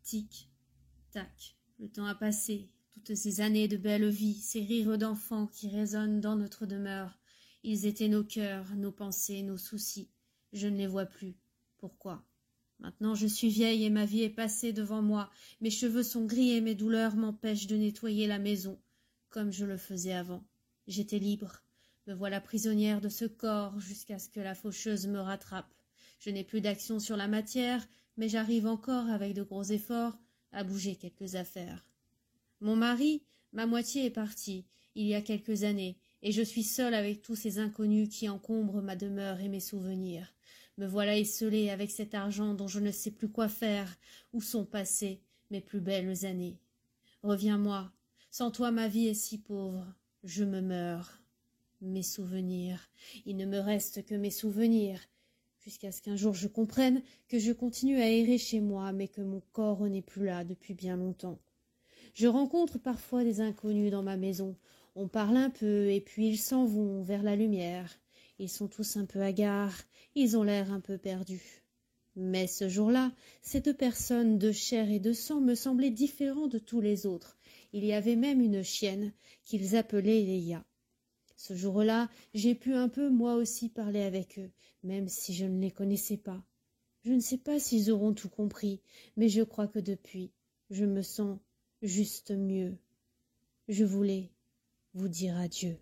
Tic, tac, le temps a passé, toutes ces années de belle vie, ces rires d'enfants qui résonnent dans notre demeure. Ils étaient nos cœurs, nos pensées, nos soucis. Je ne les vois plus. Pourquoi? Maintenant je suis vieille et ma vie est passée devant moi. Mes cheveux sont gris et mes douleurs m'empêchent de nettoyer la maison, comme je le faisais avant. J'étais libre. Me voilà prisonnière de ce corps jusqu'à ce que la faucheuse me rattrape. Je n'ai plus d'action sur la matière, mais j'arrive encore, avec de gros efforts, à bouger quelques affaires. Mon mari, ma moitié est partie, il y a quelques années, et je suis seule avec tous ces inconnus qui encombrent ma demeure et mes souvenirs. Me voilà esselée avec cet argent dont je ne sais plus quoi faire, où sont passées mes plus belles années. Reviens-moi, sans toi ma vie est si pauvre, je me meurs. Mes souvenirs, il ne me reste que mes souvenirs, jusqu'à ce qu'un jour je comprenne que je continue à errer chez moi, mais que mon corps n'est plus là depuis bien longtemps. Je rencontre parfois des inconnus dans ma maison. On parle un peu, et puis ils s'en vont vers la lumière. Ils sont tous un peu hagards, ils ont l'air un peu perdus. Mais ce jour-là, cette personne de chair et de sang me semblait différente de tous les autres. Il y avait même une chienne qu'ils appelaient Léa. Ce jour-là, j'ai pu un peu moi aussi parler avec eux, même si je ne les connaissais pas. Je ne sais pas s'ils auront tout compris, mais je crois que depuis, je me sens juste mieux. Je voulais vous dire adieu.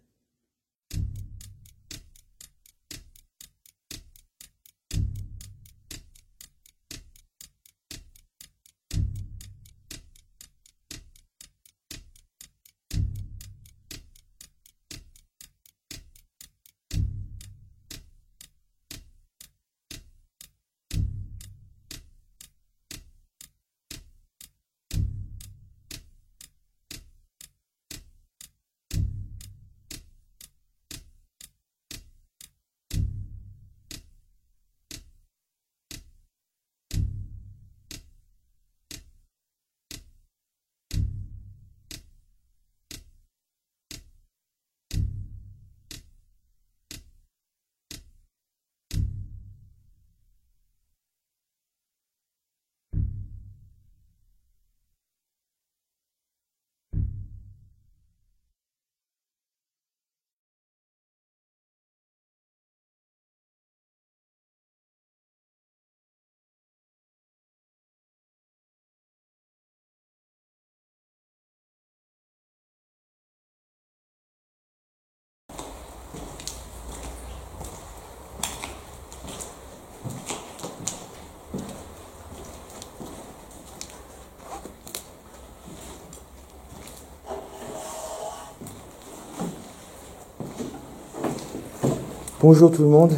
Bonjour tout le monde,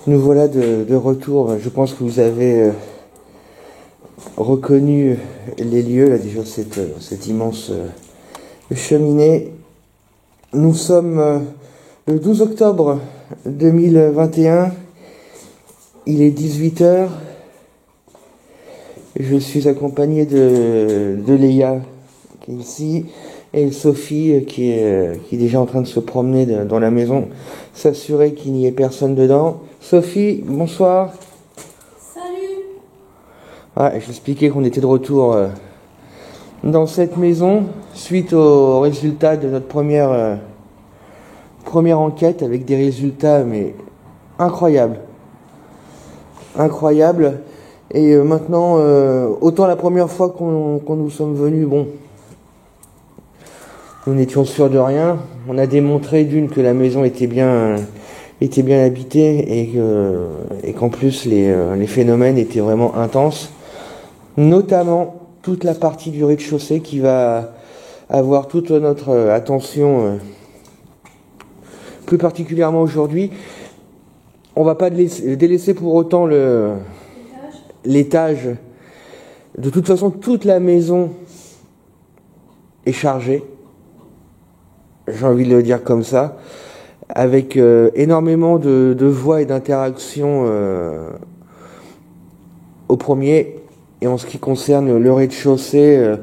nous voilà de retour. Je pense que vous avez reconnu les lieux, là déjà cette immense cheminée. Nous sommes le 12 octobre 2021, il est 18h, je suis accompagné de Léa qui est ici, et Sophie qui est déjà en train de se promener dans la maison, s'assurer qu'il n'y ait personne dedans. Sophie, bonsoir. Salut. Ah, j'expliquais qu'on était de retour dans cette maison suite aux résultats de notre première enquête, avec des résultats mais incroyables. Et maintenant, autant la première fois qu'on nous sommes venus, bon, nous n'étions sûrs de rien. On a démontré d'une que la maison était bien habitée et qu'en plus les phénomènes étaient vraiment intenses. Notamment toute la partie du rez-de-chaussée qui va avoir toute notre attention, plus particulièrement aujourd'hui. On va pas délaisser pour autant l'étage. De toute façon, toute la maison est chargée. J'ai envie de le dire comme ça, avec énormément de voix et d'interactions au premier. Et en ce qui concerne le rez-de-chaussée,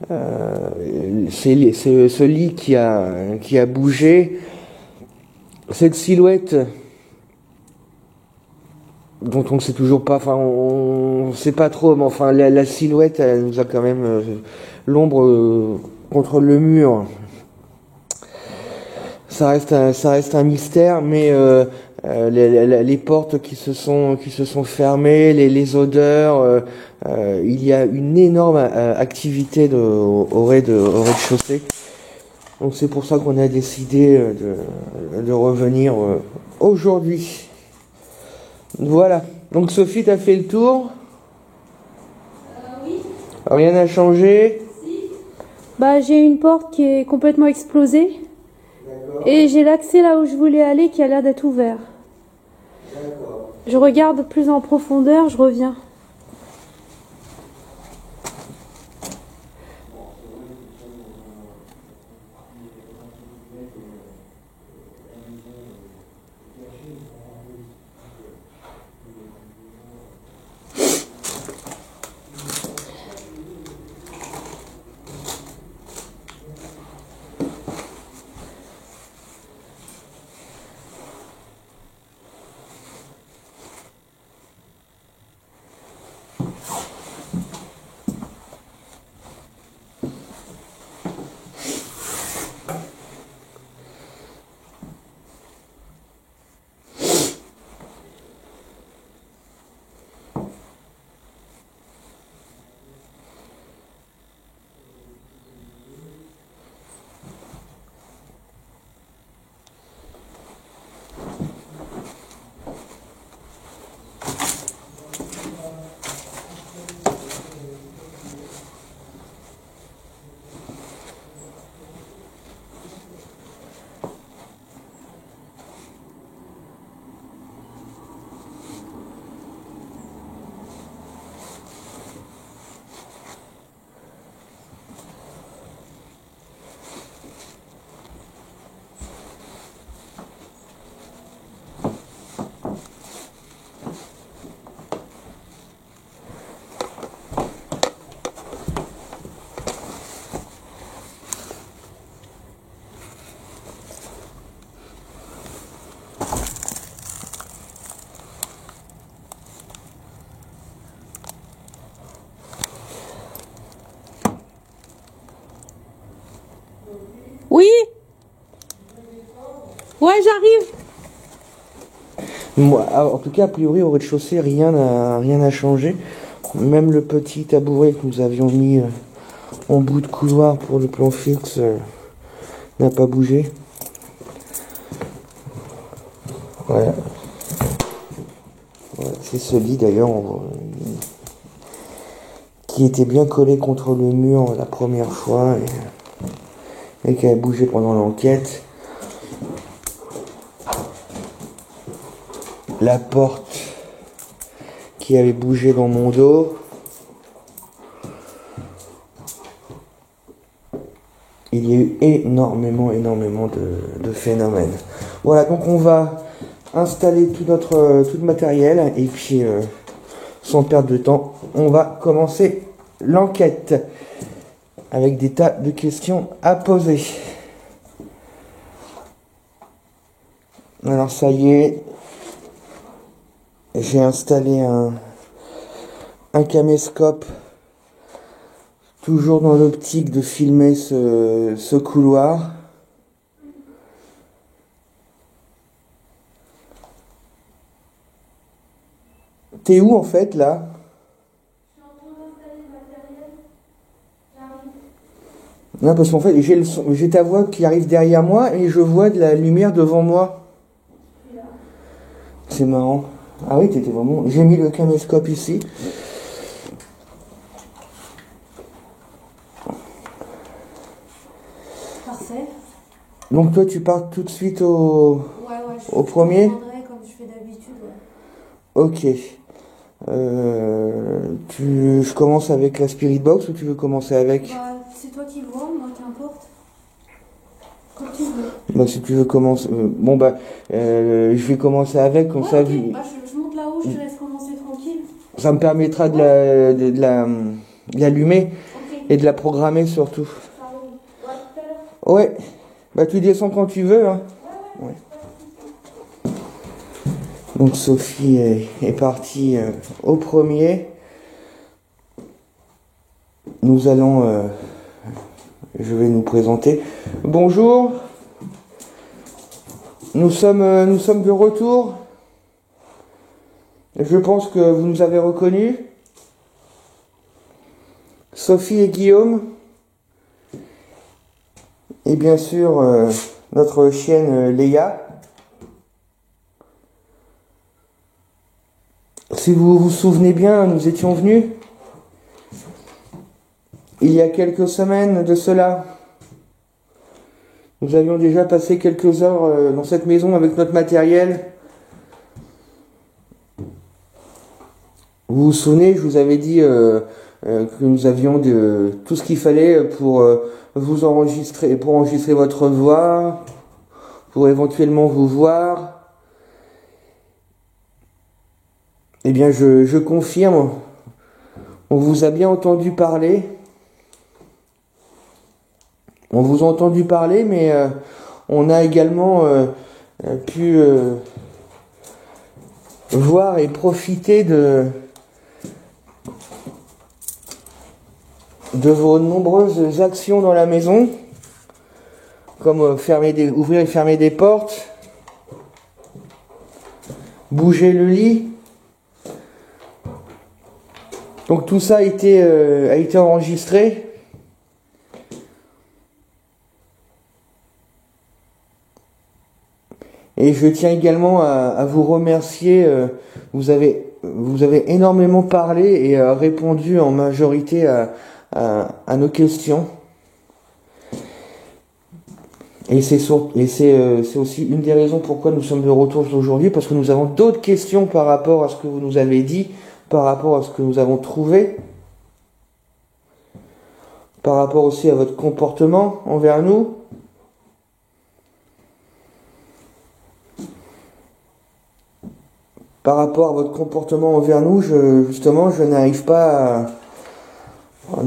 c'est ce lit qui a bougé. Cette silhouette dont on ne sait toujours pas, enfin on sait pas trop, mais enfin la silhouette, elle nous a quand même l'ombre contre le mur. Ça reste un mystère, mais les portes qui se sont fermées, les odeurs, il y a une énorme activité au rez-de-chaussée. Donc c'est pour ça qu'on a décidé de revenir aujourd'hui. Voilà. Donc Sophie, t'as fait le tour? Oui. Rien n'a changé? Si. Bah, j'ai une porte qui est complètement explosée. D'accord. Et j'ai l'accès là où je voulais aller qui a l'air d'être ouvert. D'accord. Je regarde plus en profondeur, je reviens. Oui. Ouais, j'arrive. Moi, en tout cas, a priori, au rez-de-chaussée, rien n'a changé. Même le petit tabouret que nous avions mis en bout de couloir pour le plan fixe n'a pas bougé. Voilà. Voilà, c'est ce lit d'ailleurs qui était bien collé contre le mur la première fois et qui a bougé pendant l'enquête. La porte qui avait bougé dans mon dos. Il y a eu énormément de phénomènes. Voilà, donc on va installer tout le matériel et puis sans perdre de temps, on va commencer l'enquête avec des tas de questions à poser. Alors ça y est, j'ai installé un caméscope, toujours dans l'optique de filmer ce couloir. T'es où en fait là? Je suis en train d'installer le matériel. J'arrive. Non, parce qu'en fait j'ai ta voix qui arrive derrière moi et je vois de la lumière devant moi. C'est marrant. Ah oui, t'étais vraiment... J'ai mis le caméscope ici. Parfait. Donc toi, tu pars tout de suite au premier? Comme je fais d'habitude. Ok. Je commence avec la Spirit Box ou tu veux commencer avec? Bah, c'est toi qui vois, moi qu'importe. Comme tu veux. Bah, si tu veux commencer... je vais commencer avec, comme ça... Okay. Bah, je monte là-haut, je te laisse commencer tranquille. Ça me permettra de l'allumer et de la programmer surtout. Ouais. Bah tu descends quand tu veux, hein. Ouais. Donc Sophie est partie au premier. Nous allons... je vais nous présenter. Bonjour. Nous sommes de retour. Je pense que vous nous avez reconnus. Sophie et Guillaume. Et bien sûr, notre chienne Léa. Si vous vous souvenez bien, nous étions venus il y a quelques semaines de cela. Nous avions déjà passé quelques heures dans cette maison avec notre matériel. Vous vous souvenez, je vous avais dit que nous avions tout ce qu'il fallait pour vous enregistrer, pour enregistrer votre voix, pour éventuellement vous voir. Eh bien, je confirme, on vous a bien entendu parler. On vous a entendu parler, mais on a également pu voir et profiter de vos nombreuses actions dans la maison, comme ouvrir et fermer des portes, bouger le lit. Donc tout ça a été enregistré. Et je tiens également à vous remercier. Vous avez énormément parlé et répondu en majorité à nos questions. Et c'est aussi une des raisons pourquoi nous sommes de retour aujourd'hui, parce que nous avons d'autres questions par rapport à ce que vous nous avez dit, par rapport à ce que nous avons trouvé, par rapport aussi à votre comportement envers nous. Par rapport à votre comportement envers nous, nous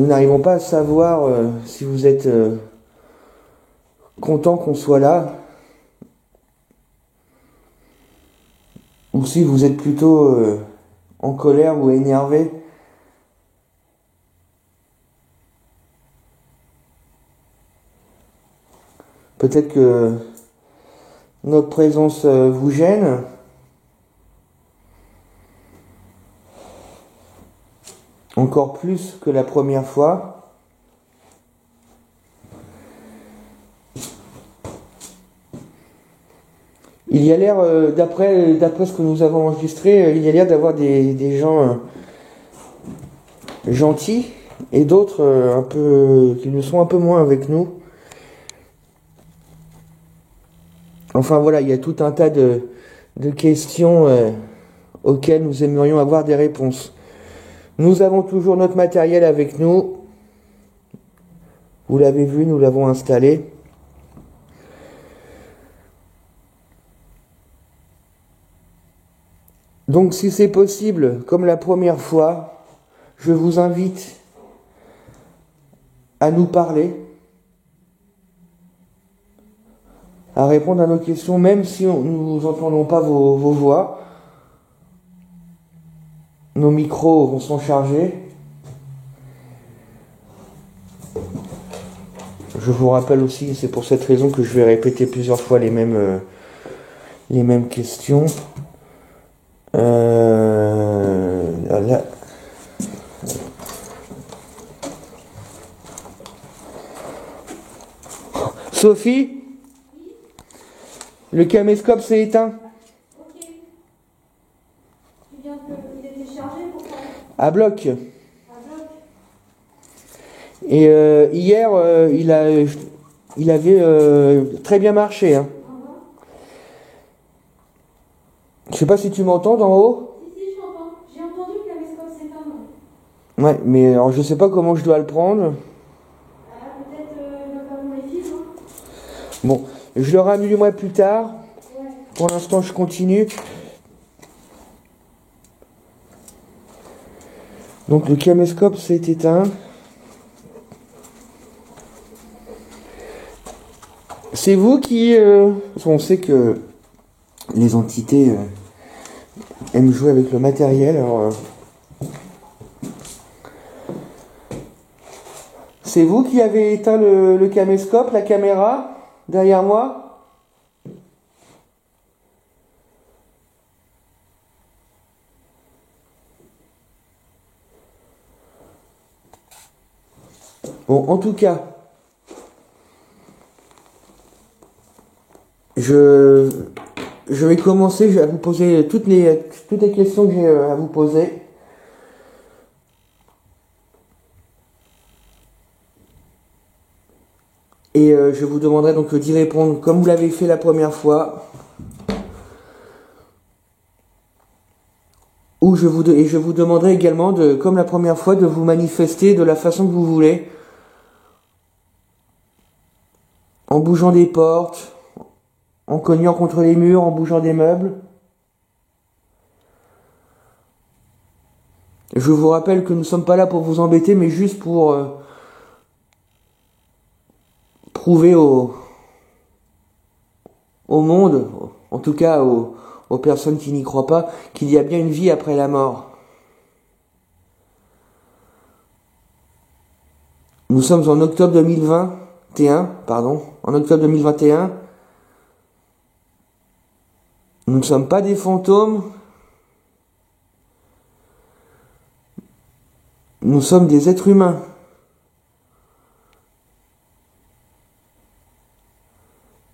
n'arrivons pas à savoir si vous êtes content qu'on soit là, ou si vous êtes plutôt en colère ou énervé. Peut-être que notre présence vous gêne. Encore plus que la première fois. Il y a l'air, d'après ce que nous avons enregistré, il y a l'air d'avoir des gens gentils et d'autres qui le sont un peu moins avec nous. Enfin voilà, il y a tout un tas de questions auxquelles nous aimerions avoir des réponses. Nous avons toujours notre matériel avec nous. Vous l'avez vu, nous l'avons installé. Donc si c'est possible, comme la première fois, je vous invite à nous parler, à répondre à nos questions, même si nous n'entendons pas vos voix. Nos micros sont chargés. Je vous rappelle aussi, c'est pour cette raison que je vais répéter plusieurs fois les mêmes questions. Là. Sophie, le caméscope s'est éteint. À bloc. Et hier, il avait très bien marché. Hein. Je sais pas si tu m'entends d'en haut. Si, je t'entends. J'ai entendu que la caméscope s'éteindre. Ouais, mais alors je sais pas comment je dois le prendre. Peut-être notamment les fils. Hein. Bon, je le rallumerai plus tard. Ouais. Pour l'instant, je continue. Donc le caméscope s'est éteint. C'est vous qui... on sait que les entités aime jouer avec le matériel. Alors, c'est vous qui avez éteint le caméscope, la caméra, derrière moi? Bon, en tout cas, je vais commencer à vous poser toutes les questions que j'ai à vous poser. Et je vous demanderai donc d'y répondre comme vous l'avez fait la première fois. Et je vous demanderai également, comme la première fois, de vous manifester de la façon que vous voulez. En bougeant des portes, en cognant contre les murs, en bougeant des meubles. Je vous rappelle que nous ne sommes pas là pour vous embêter, mais juste pour prouver au monde, en tout cas aux personnes qui n'y croient pas, qu'il y a bien une vie après la mort. Nous sommes en octobre 2021, en octobre 2021. Nous ne sommes pas des fantômes. Nous sommes des êtres humains.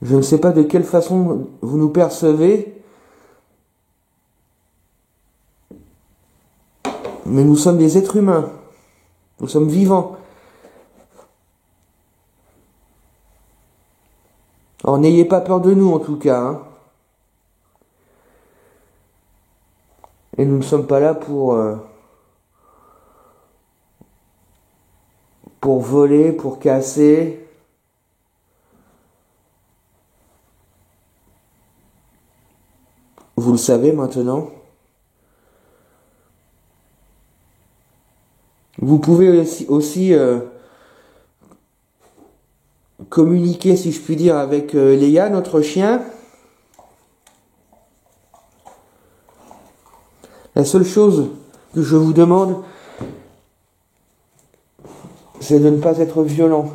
Je ne sais pas de quelle façon vous nous percevez, mais nous sommes des êtres humains. Nous sommes vivants. Alors n'ayez pas peur de nous en tout cas. Hein. Et nous ne sommes pas là pour voler, pour casser. Vous le savez maintenant. Vous pouvez aussi communiquer, si je puis dire, avec Léa, notre chien. La seule chose que je vous demande, c'est de ne pas être violent.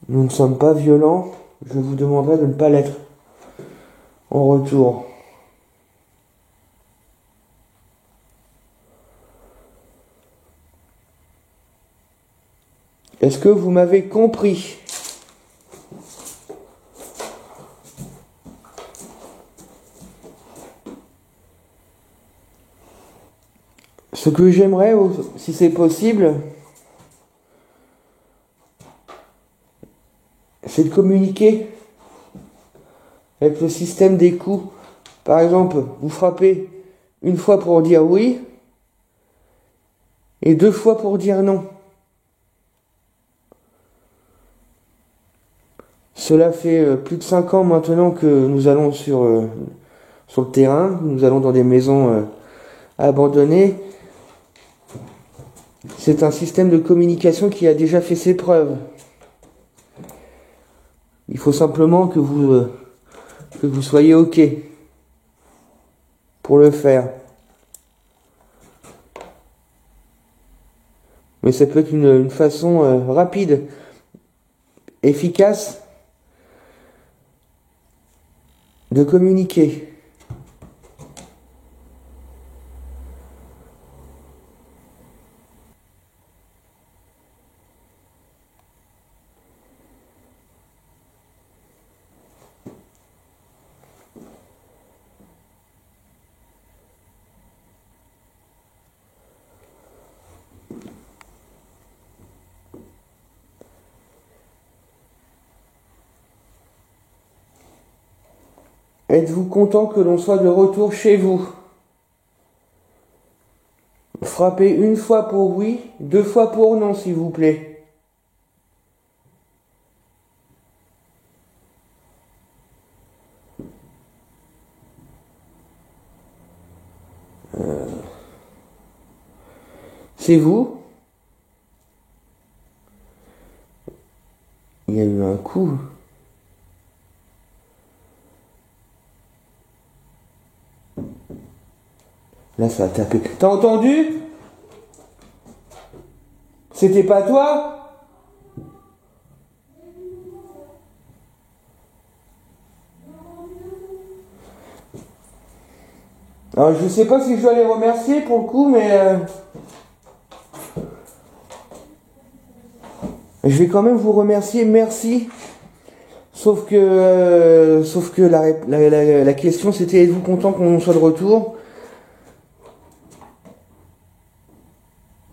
Nous ne sommes pas violents, je vous demanderai de ne pas l'être en retour. Est-ce que vous m'avez compris ? Ce que j'aimerais, si c'est possible, c'est de communiquer avec le système des coups. Par exemple, vous frappez une fois pour dire oui et 2 fois pour dire non. Cela fait plus de 5 ans maintenant que nous allons sur le terrain, nous allons dans des maisons abandonnées. C'est un système de communication qui a déjà fait ses preuves. Il faut simplement que vous soyez OK pour le faire. Mais ça peut être une façon rapide, efficace de communiquer. Êtes-vous content que l'on soit de retour chez vous? Frappez 1 fois pour oui, 2 fois pour non, s'il vous plaît. C'est vous? Il y a eu un coup. Là, ça a tapé. T'as entendu? C'était pas toi? Alors, je sais pas si je dois les remercier pour le coup, mais je vais quand même vous remercier, merci. Sauf que la question c'était êtes-vous content qu'on soit de retour?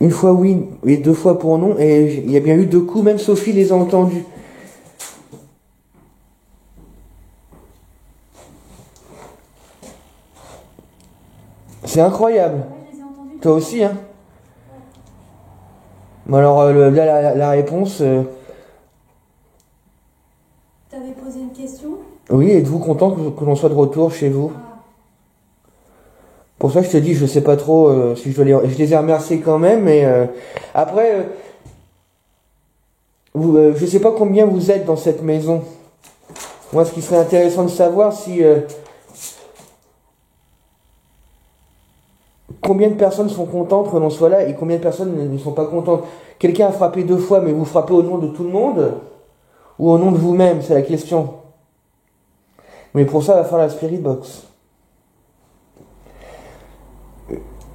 Une fois oui, et 2 fois pour non, et il y a bien eu 2 coups, même Sophie les a entendus. C'est incroyable. Ouais, je les ai entendus. Toi aussi, hein? Bon alors là la réponse, T'avais posé une question? oui, êtes-vous content que l'on soit de retour chez vous? Ah. Pour ça je te dis, je sais pas trop si je les ai remerciés quand même, mais après, je sais pas combien vous êtes dans cette maison. Moi, ce qui serait intéressant de savoir, si combien de personnes sont contentes que l'on soit là et combien de personnes ne sont pas contentes. Quelqu'un a frappé 2 fois, mais vous frappez au nom de tout le monde ou au nom de vous-même, c'est la question. Mais pour ça, il va falloir la spirit box.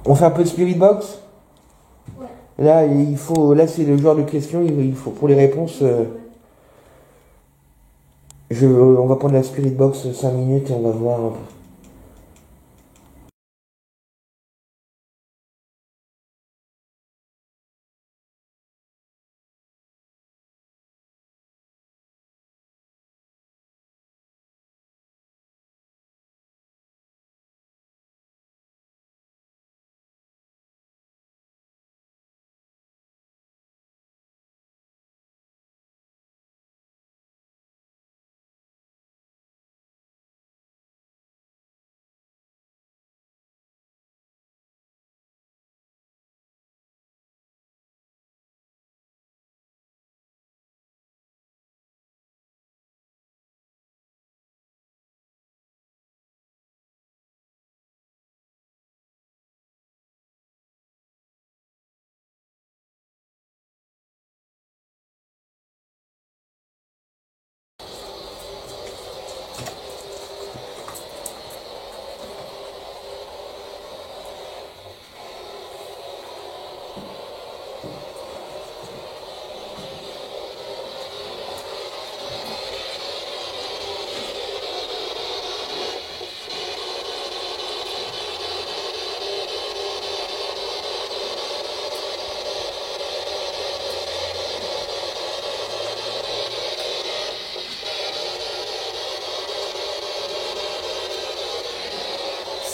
On fait un peu de spirit box? Ouais. Là, là c'est le genre de question, il faut pour les réponses. On va prendre la spirit box 5 minutes et on va voir un peu.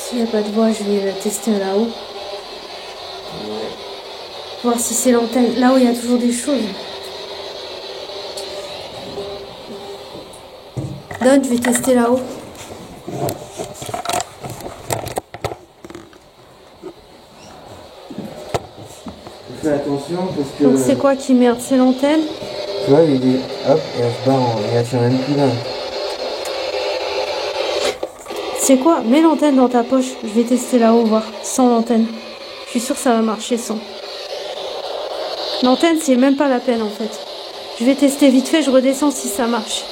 S'il n'y a pas de voix, je vais tester là-haut. Voir si c'est l'antenne. Là-haut, il y a toujours des choses. Donne, je vais tester là-haut. Fais attention parce que. Donc c'est quoi qui merde? C'est l'antenne? Tu vois, il dit hop, et elle se barre, et elle tient même plus là. C'est quoi? Mets l'antenne dans ta poche. Je vais tester là-haut, voir. Sans l'antenne. Je suis sûre que ça va marcher sans. L'antenne, c'est même pas la peine en fait. Je vais tester vite fait, je redescends si ça marche.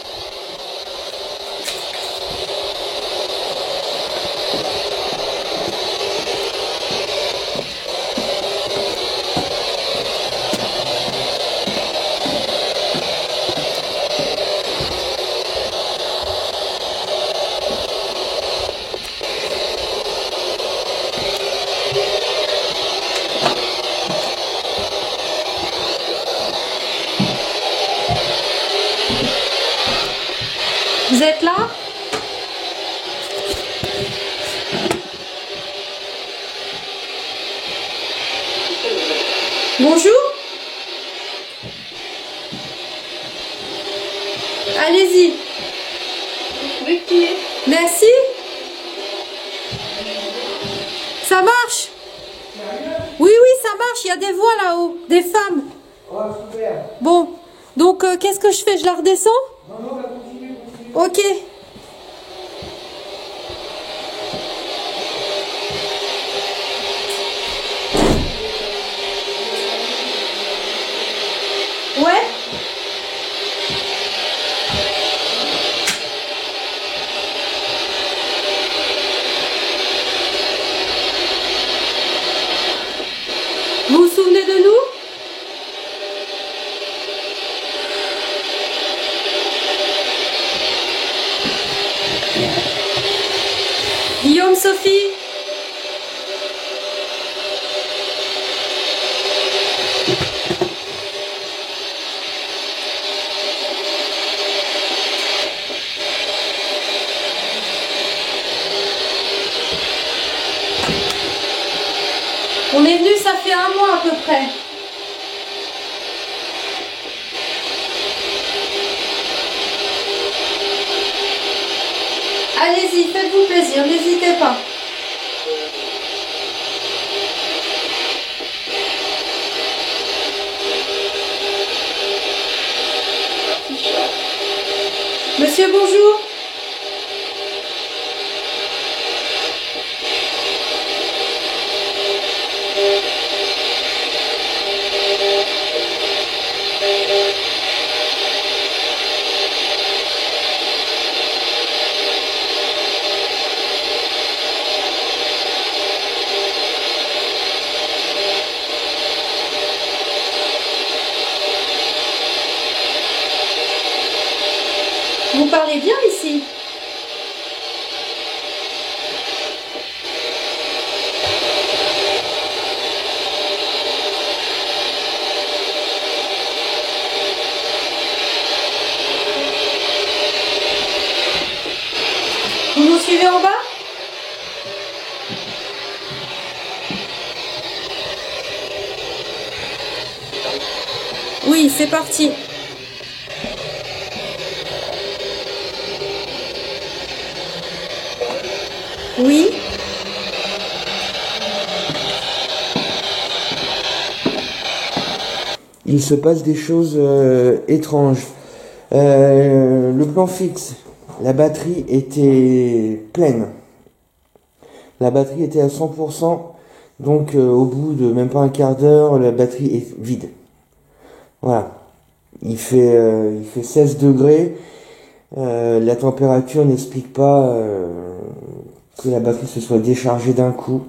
Vous êtes là? Bonjour? Allez-y. Vous pouvez crier. Merci. Ça marche? Oui, oui, ça marche. Il y a des voix là-haut. Des femmes. Oh, super. Bon. Donc, qu'est-ce que je fais? Je la redescends? Non, non, va continuer. Ok. Sophie. On est venu, ça fait 1 mois à peu près. Allez-y, faites-vous plaisir, n'hésitez pas. Monsieur, bonjour. Vous parlez bien ici. Vous nous suivez en bas? Oui, c'est parti. Oui. Il se passe des choses étranges. Le plan fixe, la batterie était pleine. La batterie était à 100%, donc au bout de même pas un quart d'heure, la batterie est vide. Voilà. Il fait 16 degrés. La température n'explique pas que la batterie se soit déchargée d'un coup.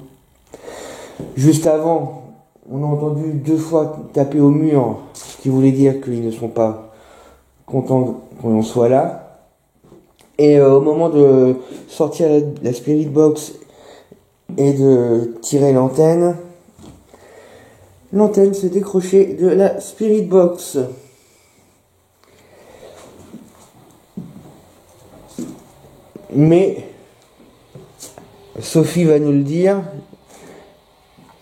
Juste avant, on a entendu 2 fois taper au mur, ce qui voulait dire qu'ils ne sont pas contents qu'on en soit là. Et au moment de sortir la Spirit Box et de tirer l'antenne s'est décrochée de la Spirit Box. Mais Sophie va nous le dire,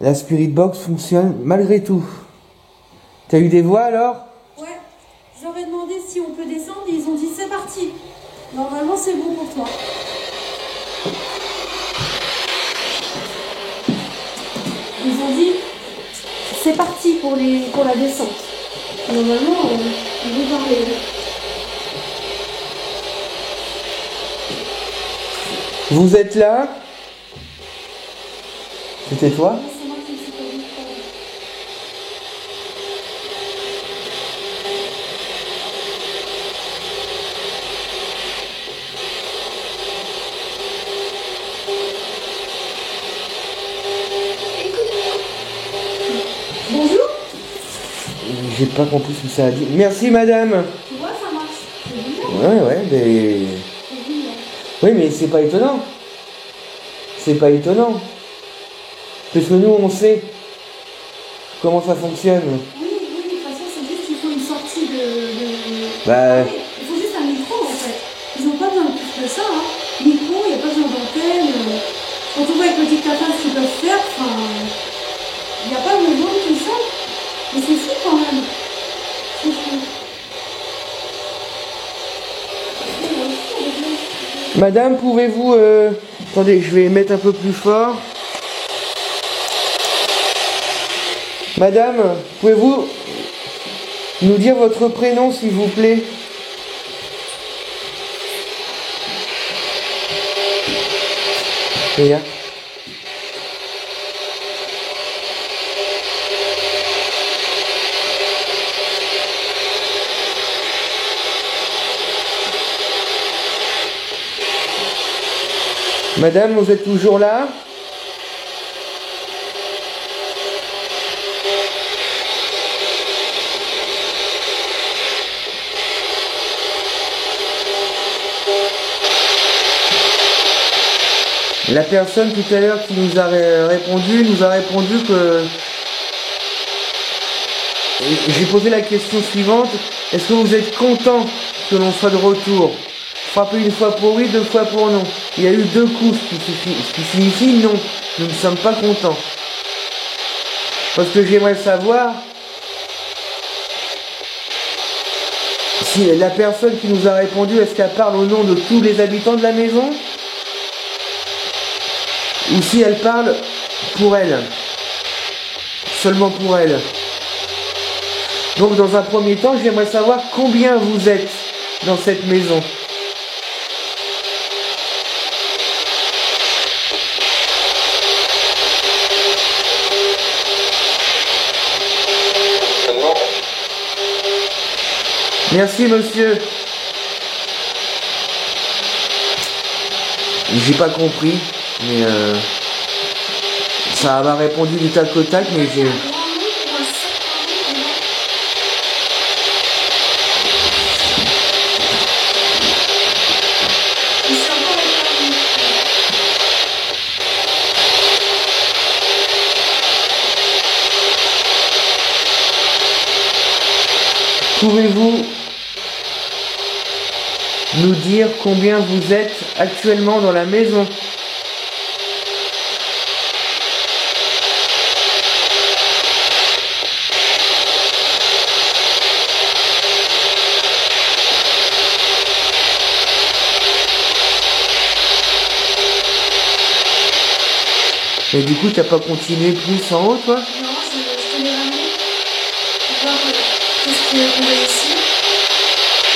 la Spirit Box fonctionne malgré tout. T'as eu des voix alors? Ouais, j'aurais demandé si on peut descendre et ils ont dit c'est parti. Normalement c'est bon pour toi. Ils ont dit c'est parti pour la descente. Normalement ils vont parler. Vous êtes là? C'était toi? C'est moi qui me suis pas dit. Bonjour. J'ai pas compris ce que ça a dit. Merci madame. Tu vois ça marche. C'est bizarre. Ouais, mais... C'est bizarre. Oui, mais c'est pas étonnant. C'est pas étonnant. Parce que nous, on sait comment ça fonctionne. Oui, de toute façon, c'est juste qu'il faut une sortie de... Bah, Il faut juste un micro, en fait. Ils n'ont pas besoin de plus que ça, hein. Micro, il n'y a pas besoin d'antenne. Quand on voit avec le dictaphone ce qu'ils peuvent faire, enfin... Il n'y a pas besoin de tout ça. Mais c'est fou, quand même. C'est fou. madame, pouvez-vous... Attendez, je vais mettre un peu plus fort. Madame, pouvez-vous nous dire votre prénom, s'il vous plaît? Léa. Madame, vous êtes toujours là? La personne tout à l'heure qui nous a répondu que... J'ai posé la question suivante. Est-ce que vous êtes content que l'on soit de retour? Frappez une fois pour oui, deux fois pour non. Il y a eu deux coups, ce qui signifie non. Nous ne sommes pas contents. Parce que j'aimerais savoir si la personne qui nous a répondu, est-ce qu'elle parle au nom de tous les habitants de la maison? Ou si elle parle pour elle? Seulement pour elle. Donc dans un premier temps, j'aimerais savoir combien vous êtes dans cette maison. Merci monsieur. J'ai pas compris, mais ça m'a répondu du tac au tac, mais j'ai... Pouvez-vous nous dire combien vous êtes actuellement dans la maison? Et du coup, t'as pas continué plus en haut, toi? Non, je te l'ai ramené. Pour voir qu'est-ce qu'on a ici.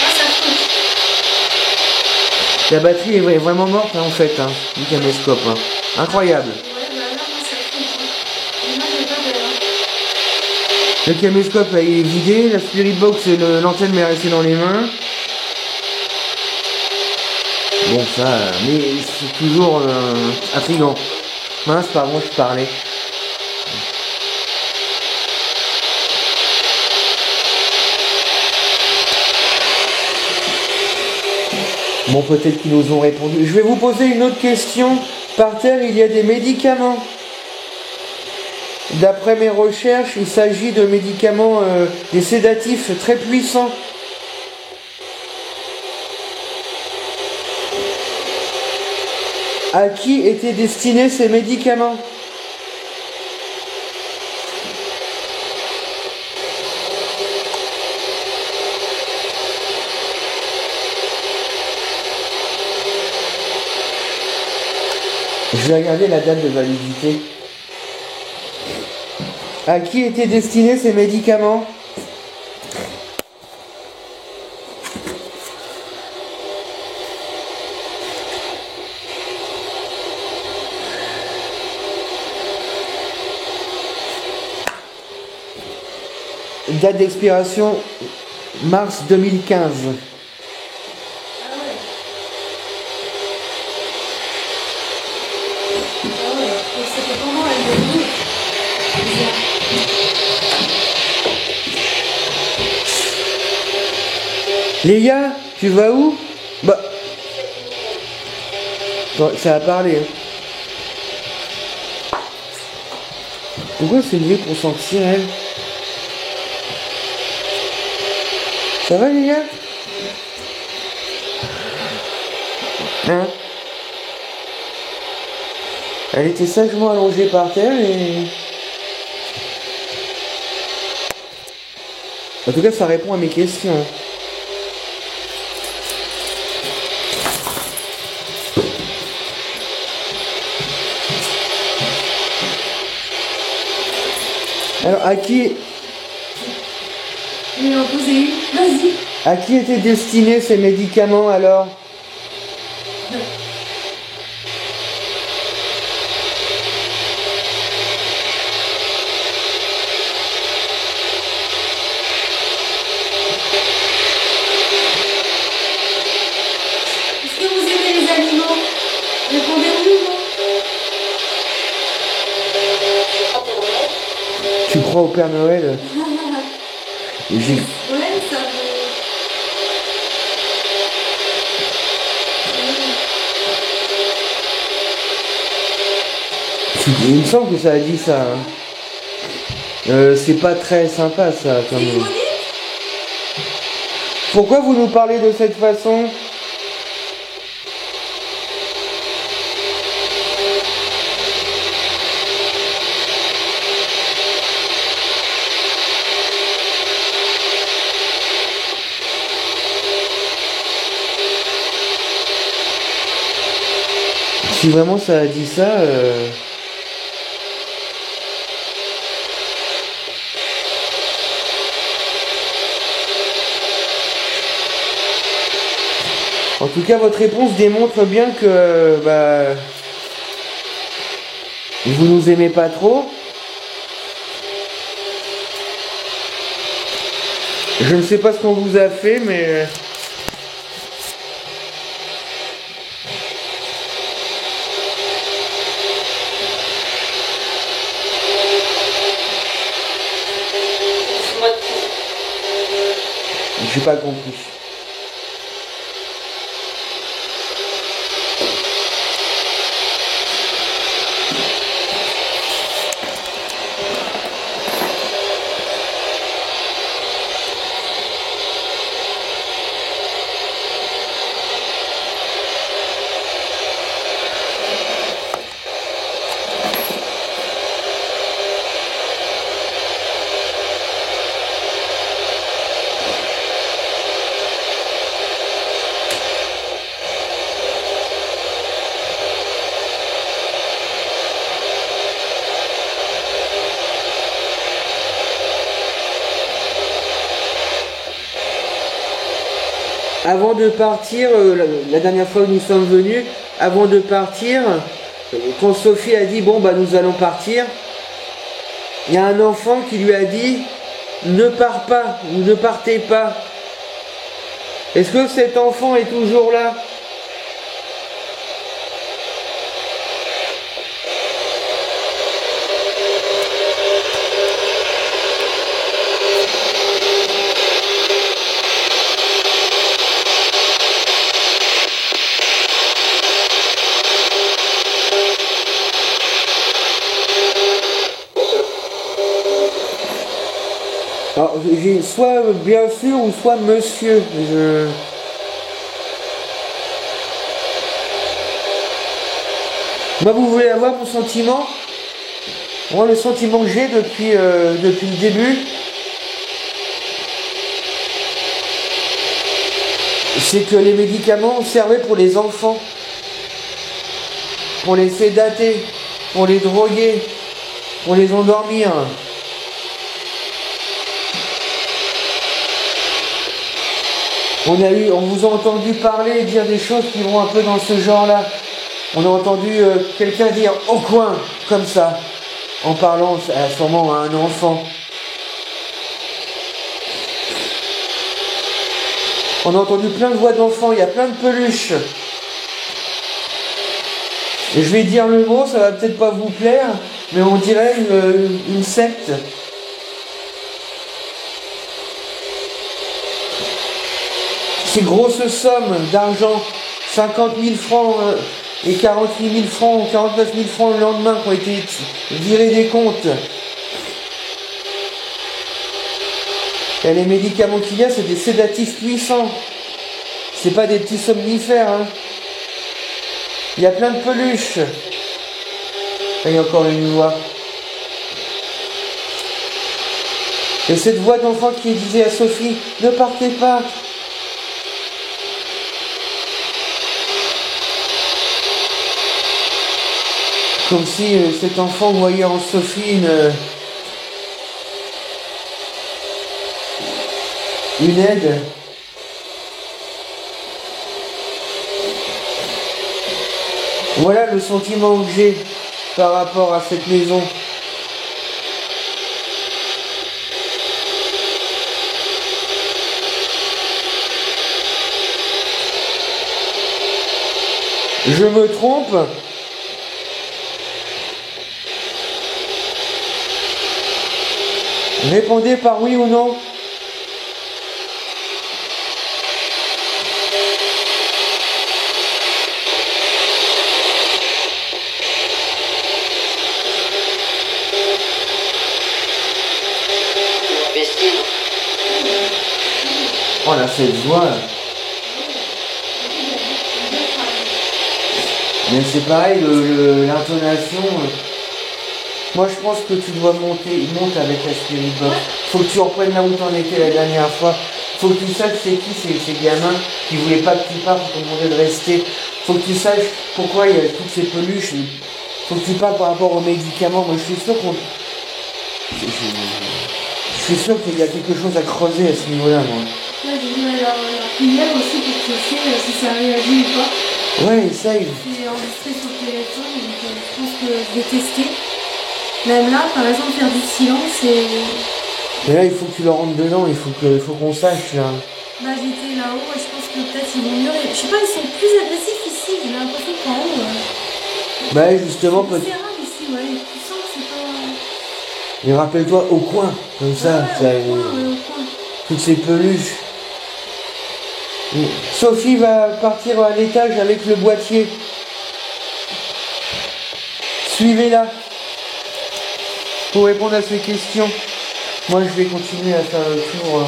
Ah, ça flotte. La batterie est vraiment morte, hein, en fait, hein, du caméscope. Hein. Incroyable. Ouais, bah là, ça flotte. L'image n'est pas belle. Le caméscope là, il est vidé, la Spirit Box, l'antenne m'est restée dans les mains. Bon, ça, mais c'est toujours intriguant. Mince, pardon, je parlais. Bon, peut-être qu'ils nous ont répondu. Je vais vous poser une autre question. Par terre, il y a des médicaments. D'après mes recherches, il s'agit de médicaments, des sédatifs très puissants. À qui étaient destinés ces médicaments? Je vais regarder la date de validité. À qui étaient destinés ces médicaments? Date d'expiration mars 2015. C'était pendant la nuit. Léa, tu vas où? Bah. Bon, ça a parlé. Hein. Pourquoi c'est mieux pour sentir elle? Ça va Léa? Hein? Elle était sagement allongée par terre et... En tout cas, ça répond à mes questions. Alors, à qui... Je vais en poser une. Vas-y. À qui étaient destinés ces médicaments alors? Est-ce que vous aimez les animaux? Répondez oui ou non. Tu crois au Père Noël? J'ai... Ouais, ça veut... Il me semble que ça a dit ça. Hein. C'est pas très sympa ça. Quand même. Pourquoi vous nous parlez de cette façon? Si vraiment ça a dit ça, en tout cas, votre réponse démontre bien que vous nous aimez pas trop. Je ne sais pas ce qu'on vous a fait, mais j'ai pas compris. Avant de partir, la dernière fois que nous sommes venus, avant de partir, quand Sophie a dit bon bah nous allons partir, il y a un enfant qui lui a dit ne pars pas ou ne partez pas. Est-ce que cet enfant est toujours là? Alors, j'ai soit bien sûr ou soit monsieur. Moi, vous voulez avoir mon sentiment? Moi, le sentiment que j'ai depuis le début, c'est que les médicaments servaient pour les enfants, pour les sédater, pour les droguer, pour les endormir. On vous a entendu parler, dire des choses qui vont un peu dans ce genre-là. On a entendu quelqu'un dire au coin, comme ça, en parlant sûrement à un enfant. On a entendu plein de voix d'enfants, il y a plein de peluches. Et je vais dire le mot, ça va peut-être pas vous plaire, mais on dirait une secte. Ces grosses sommes d'argent, 50 000 francs et 48 000 francs, 49 000 francs le lendemain qui ont été virés des comptes. Et les médicaments qu'il y a, c'est des sédatifs puissants. C'est pas des petits somnifères. Hein. Il y a plein de peluches. Et il y a encore une voix. Et cette voix d'enfant qui disait à Sophie, ne partez pas. Comme si cet enfant voyait en Sophie une aide. Voilà le sentiment que j'ai par rapport à cette maison. Je me trompe? Répondez par oui ou non. cette joie là. Mais c'est pareil, l'intonation. Moi je pense que tu dois monte avec la Spirit Box. Faut que tu reprennes là où t'en étais la dernière fois. Faut que tu saches c'est qui ces gamins qui voulaient pas que tu partes, qui t'ont demandé de rester. Faut que tu saches pourquoi il y a toutes ces peluches. Faut que tu parles par rapport aux médicaments. Moi je suis sûr je suis sûr qu'il y a quelque chose à creuser à ce niveau-là, moi. Ouais, j'ai vu la prière aussi pour checker si ça réagit ou pas. Ouais, essaye. C'est enregistré sur le téléphone, donc je pense que je vais tester. Même là, par exemple, faire du silence et... Mais là, il faut que tu le rentres dedans, il faut qu'on sache, là. Bah, j'étais là-haut et je pense que peut-être ils vont mieux. Je sais pas, ils sont plus agressifs ici, j'ai l'impression qu'en haut... Bah, justement, c'est grave ici, ouais, tu sens que c'est pas... Mais rappelle-toi, au coin, comme ça, ouais, au coin. toutes ces peluches. Sophie va partir à l'étage avec le boîtier. Suivez-la pour répondre à ces questions. Moi, je vais continuer à faire le tour.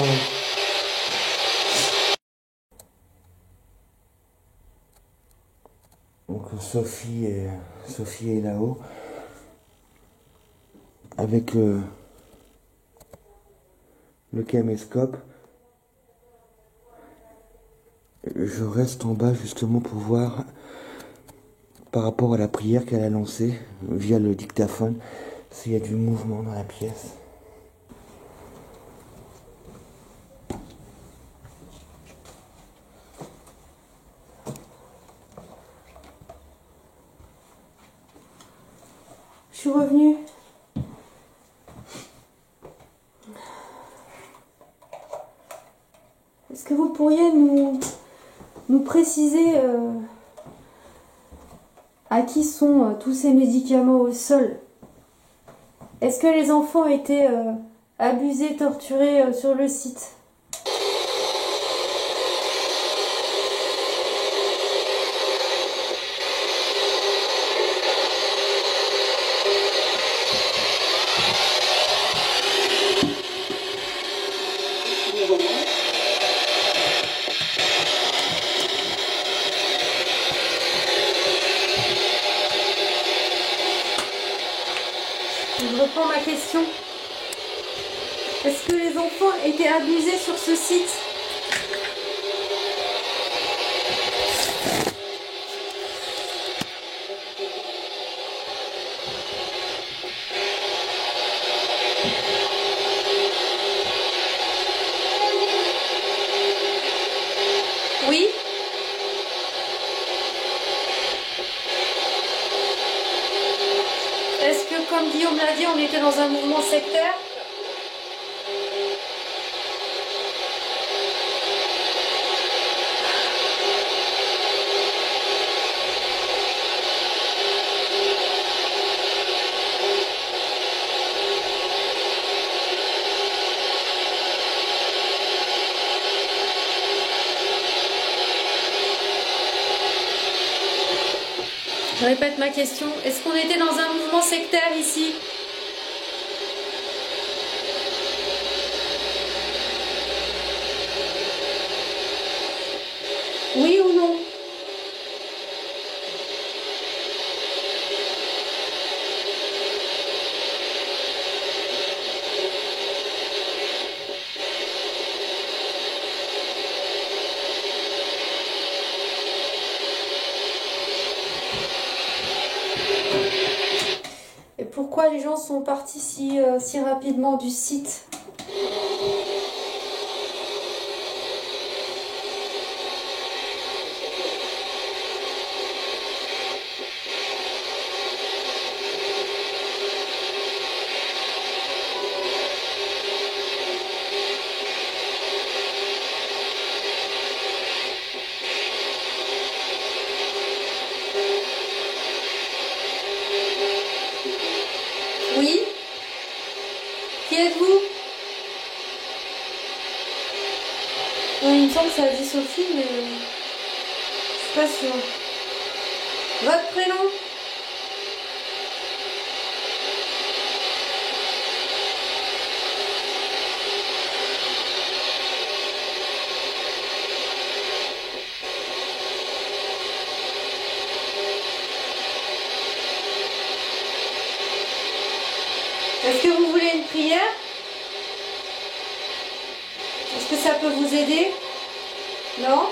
Donc Sophie est là-haut avec le caméscope. Je reste en bas justement pour voir par rapport à la prière qu'elle a lancée via le dictaphone s'il y a du mouvement dans la pièce. Je suis revenue. Est-ce que vous pourriez nous préciser à qui sont tous ces médicaments au sol? Est-ce que les enfants ont été abusés, torturés sur le site? Je reprends ma question. Est-ce que les enfants étaient abusés sur ce site? Oui? Est-ce que, comme Guillaume l'a dit, on était dans un mouvement sectaire? Je répète ma question. Est-ce qu'on était dans un mouvement sectaire ici? Oui ou non? Et pourquoi les gens sont partis si rapidement du site? Oui? Qui êtes-vous? Oui, il me semble que ça a dit Sophie, mais je suis pas sûre. Votre prénom? Est-ce que vous voulez une prière? Est-ce que ça peut vous aider? Non?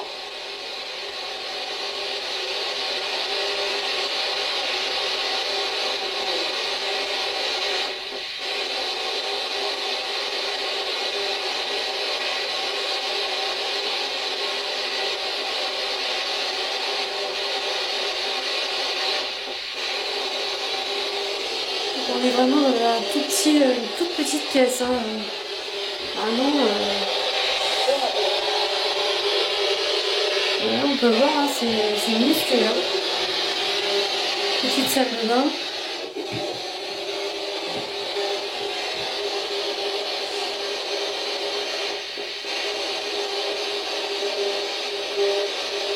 On est vraiment dans une toute petite pièce. Hein. Vraiment, voilà, on peut voir, hein, c'est minuscule. Hein. Petite salle de bain.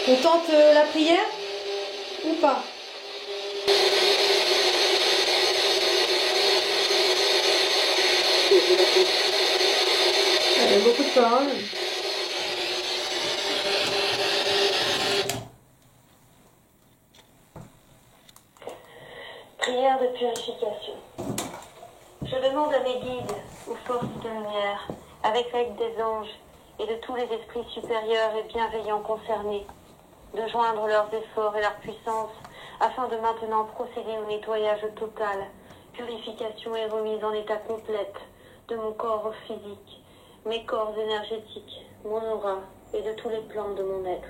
On tente la prière ou pas? Il y a beaucoup de paroles. Prière de purification. Je demande à mes guides, aux forces de lumière, avec l'aide des anges et de tous les esprits supérieurs et bienveillants concernés, de joindre leurs efforts et leur puissance afin de maintenant procéder au nettoyage total, purification et remise en état complète de mon corps physique, mes corps énergétiques, mon aura et de tous les plans de mon être.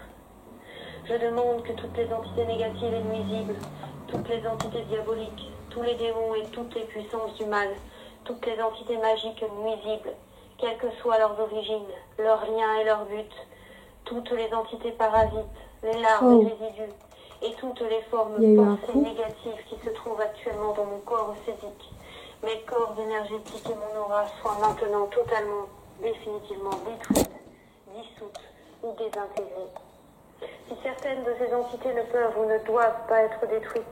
Je demande que toutes les entités négatives et nuisibles, toutes les entités diaboliques, tous les démons et toutes les puissances du mal, toutes les entités magiques nuisibles, quelles que soient leurs origines, leurs liens et leurs buts, toutes les entités parasites, les larves et résidus, et toutes les formes pensées négatives qui se trouvent actuellement dans mon corps physique, mes corps énergétiques et mon aura soient maintenant totalement, définitivement détruites, dissoutes ou désintégrées. Si certaines de ces entités ne peuvent ou ne doivent pas être détruites,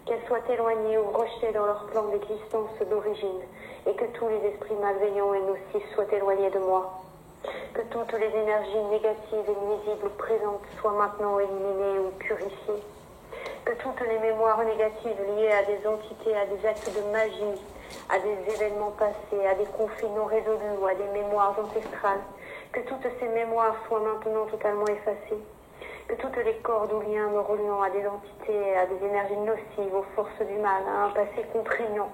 qu'elles soient éloignées ou rejetées dans leur plan d'existence d'origine, et que tous les esprits malveillants et nocifs soient éloignés de moi. Que toutes les énergies négatives et nuisibles présentes soient maintenant éliminées ou purifiées. Que toutes les mémoires négatives liées à des entités, à des actes de magie, à des événements passés, à des conflits non résolus ou à des mémoires ancestrales, que toutes ces mémoires soient maintenant totalement effacées. Que toutes les cordes ou liens me reliant à des entités, à des énergies nocives, aux forces du mal, à un passé contraignant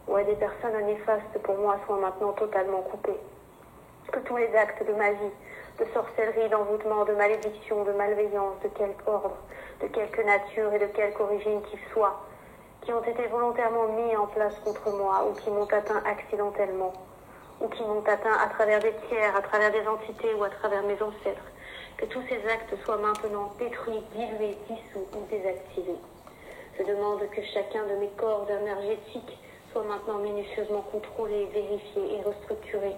ou à des personnes néfastes pour moi soient maintenant totalement coupés. Que tous les actes de magie, de sorcellerie, d'envoûtement, de malédiction, de malveillance, de quelque ordre, de quelque nature et de quelque origine qu'ils soient, qui ont été volontairement mis en place contre moi ou qui m'ont atteint accidentellement, ou qui m'ont atteint à travers des tiers, à travers des entités ou à travers mes ancêtres, que tous ces actes soient maintenant détruits, dilués, dissous ou désactivés. Je demande que chacun de mes corps énergétiques soit maintenant minutieusement contrôlé, vérifié et restructuré,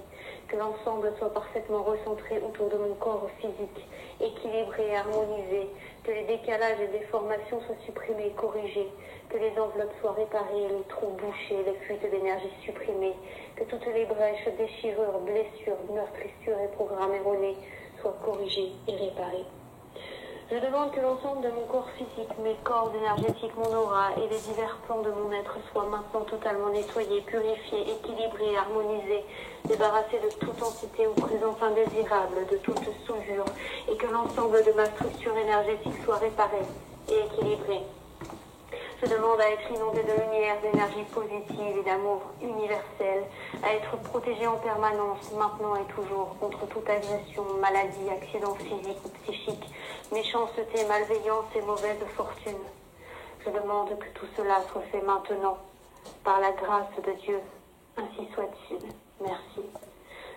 que l'ensemble soit parfaitement recentré autour de mon corps physique, équilibré et harmonisé, que les décalages et déformations soient supprimés et corrigés, que les enveloppes soient réparées, les trous bouchés, les fuites d'énergie supprimées, que toutes les brèches, déchirures, blessures, meurtrissures et programmes erronés soient corrigés et réparés. Je demande que l'ensemble de mon corps physique, mes corps énergétiques, mon aura et les divers plans de mon être soient maintenant totalement nettoyés, purifiés, équilibrés, harmonisés, débarrassés de toute entité ou présence indésirable, de toute soudure, et que l'ensemble de ma structure énergétique soit réparé et équilibré. Je demande à être inondé de lumière, d'énergie positive et d'amour universel, à être protégé en permanence, maintenant et toujours, contre toute agression, maladie, accident physique ou psychique, méchanceté, malveillance et mauvaise fortune. Je demande que tout cela soit fait maintenant, par la grâce de Dieu. Ainsi soit-il. Merci.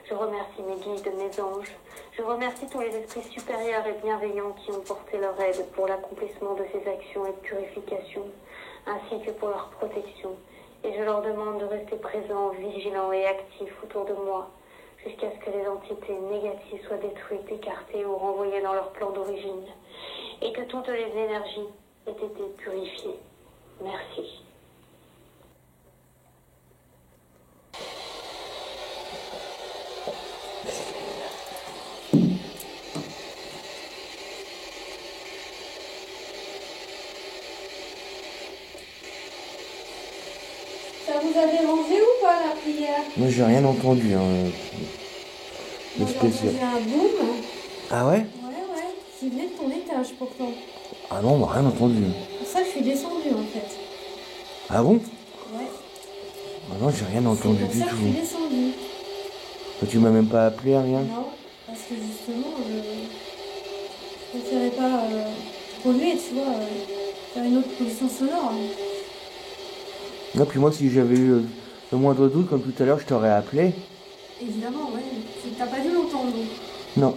Je remercie mes guides, mes anges. Je remercie tous les esprits supérieurs et bienveillants qui ont porté leur aide pour l'accomplissement de ces actions et de purification, ainsi que pour leur protection. Et je leur demande de rester présents, vigilants et actifs autour de moi, jusqu'à ce que les entités négatives soient détruites, écartées ou renvoyées dans leur plan d'origine, et que toutes les énergies aient été purifiées. Merci. Ça Ça vous a dérangé ou pas la prière? Moi, j'ai rien entendu. Hein, de Moi, j'ai spécial. entendu un boum. Ah ouais? Ouais, qui venait de ton étage pourtant. Ah non, on n'a rien entendu. C'est pour ça que je suis descendue en fait. Ah bon? Ouais. Ah non, j'ai rien C'est entendu pour du ça que je suis tout. descendue. Toi, tu m'as même pas appelé, rien? Non, parce que justement, je préférais pas polluer, tu vois, faire une autre pollution sonore. Non, puis moi, si j'avais eu le moindre doute, comme tout à l'heure, je t'aurais appelé. Évidemment, ouais. T'as pas dû l'entendre. Non.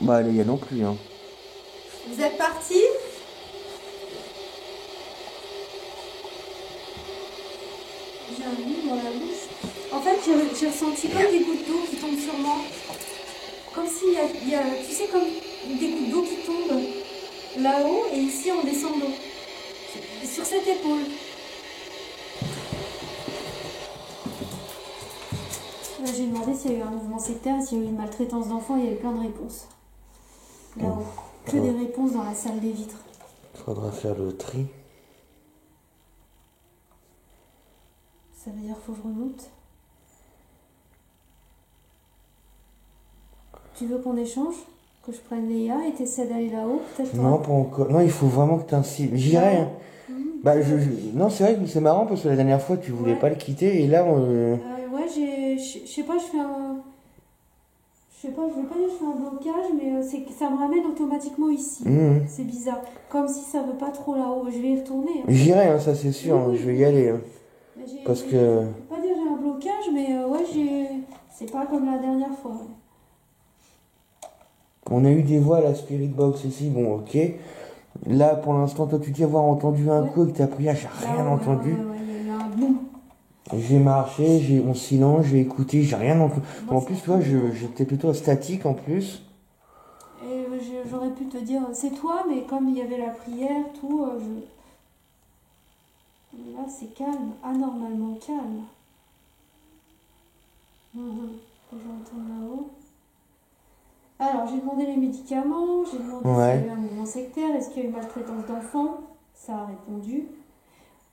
Bah, Léa non plus. Hein. Vous êtes partis? J'ai un nid dans la bouche. En fait, j'ai ressenti comme des gouttes d'eau qui tombent sur moi. Comme s'il y a, tu sais, comme des gouttes d'eau qui tombent là-haut et ici en descendant. Sur cette épaule. Là, j'ai demandé s'il y a eu un mouvement sectaire, s'il y a eu une maltraitance d'enfants, il y avait plein de réponses. Là-haut. Que des réponses dans la salle des vitres. Il faudra faire le tri. Ça veut dire qu'il faut que je remonte. Tu veux qu'on échange? Que je prenne Léa et t'essaies d'aller là-haut, peut-être? Non, pas encore. Non, il faut vraiment que tu insistes. J'irai. Hein. Bah, non, c'est vrai que c'est marrant parce que la dernière fois, tu voulais pas le quitter et là, ouais, je sais pas, je fais un... Je sais pas, je veux pas dire que je fais un blocage, mais ça me ramène automatiquement ici. C'est bizarre. Comme si ça veut pas trop là-haut. Je vais y retourner. Hein. J'irai, hein, ça c'est sûr. Oui, Hein, oui, je vais y aller. Hein. Parce que... Je peux pas dire que j'ai un blocage, mais ouais, c'est pas comme la dernière fois. Ouais. On a eu des voix à la Spirit Box ici, bon, ok. Là, pour l'instant, toi, tu dis avoir entendu un coup et que t'as pris, j'ai rien entendu. Ouais, il y a eu un boum. J'ai marché, j'ai mon silence, j'ai écouté, j'ai rien entendu. En plus, tu vois, j'étais plutôt statique en plus. Et j'aurais pu te dire, c'est toi, mais comme il y avait la prière, tout, là, c'est calme, anormalement calme. Faut que j'entende là-haut. Alors, j'ai demandé les médicaments, j'ai demandé s'il y a eu un mouvement sectaire, est-ce qu'il y a eu maltraitance d'enfants? Ça a répondu.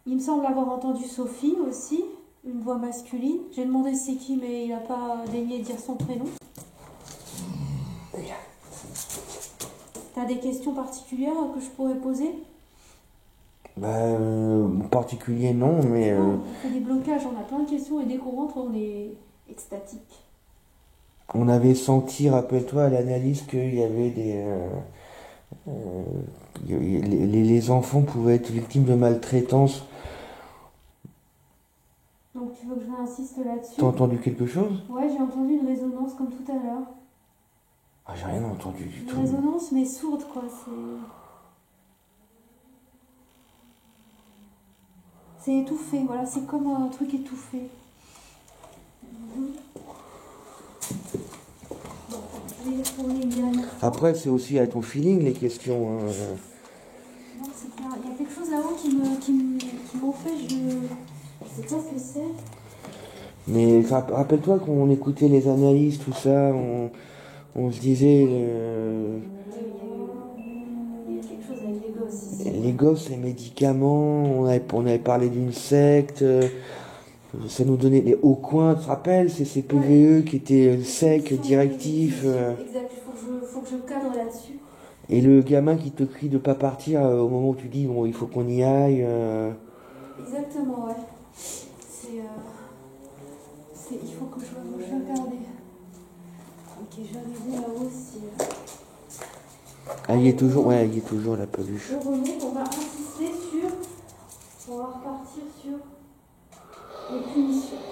Il me semble avoir entendu Sophie aussi, une voix masculine. J'ai demandé c'est qui, mais il n'a pas daigné dire son prénom. T'as des questions particulières que je pourrais poser? Bah, en particulier, non, mais... Non, on fait des blocages, on a plein de questions et dès qu'on rentre, on est extatique. On avait senti, rappelle-toi, à l'analyse qu'il y avait des... les enfants pouvaient être victimes de maltraitance. Donc tu veux que je réinsiste là-dessus? T'as entendu quelque chose? Ouais, j'ai entendu une résonance comme tout à l'heure. Ah, j'ai rien entendu du tout. Une résonance, mais sourde, quoi. C'est étouffé, voilà, c'est comme un truc étouffé. Bon, je vais retourner une dernière fois. Après, c'est aussi à ton feeling, les questions. Hein. Non, c'est pas... Il y a quelque chose là-haut qui m'empêche de... Je sais pas ce que c'est. Mais rappelle-toi qu'on écoutait les analyses, tout ça, on se disait... Il y a quelque chose avec les gosses ici. Les gosses, les médicaments, on avait parlé d'une secte, ça nous donnait les hauts coins, tu te rappelles, c'est ces PVE qui étaient secs, directifs. Exact, il faut que je cadre là-dessus. Et le gamin qui te crie de pas partir au moment où tu dis bon, il faut qu'on y aille. Exactement, ouais. Il faut que je vais regarder. Ok, je vais regarder là-haut si... Ah, il y est toujours la peluche. Je remonte, on va insister sur... On va repartir sur les punitions.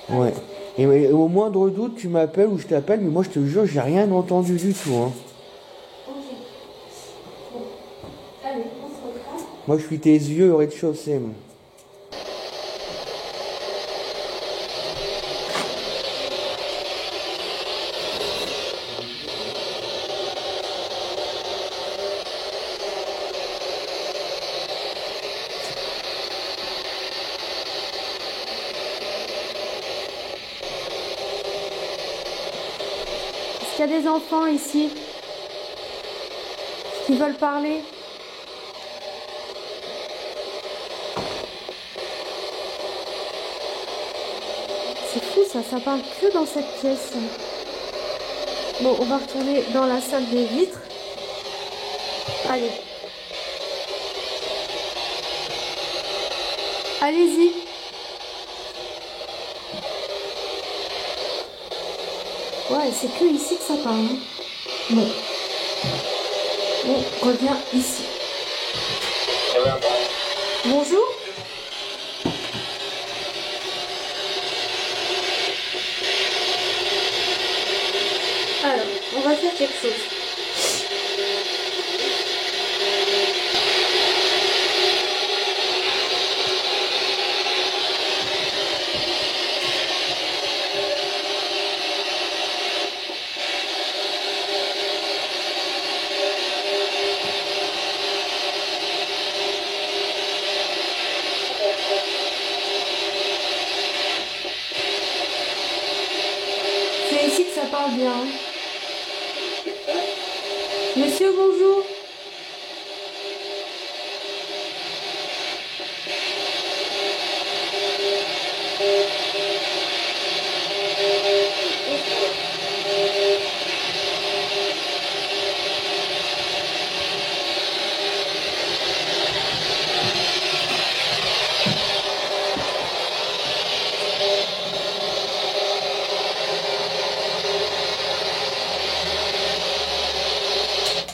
Voilà. Ouais. Et au moindre doute, tu m'appelles ou je t'appelle, mais moi je te jure, j'ai rien entendu du tout. Hein. Ok. Bon. Allez, on se reprend. Moi je suis tes yeux au rez-de-chaussée. Moi. Est-ce qu'il y a des enfants ici qui veulent parler? fou ça parle que dans cette pièce. Bon, on va retourner dans la salle des vitres. Allez. Allez-y. Ouais, c'est que ici que ça parle. Hein. Bon. On revient ici. Bonjour. Alors, on va faire quelque chose. C'est ici que ça parle bien. Hein. Monsieur, bonjour.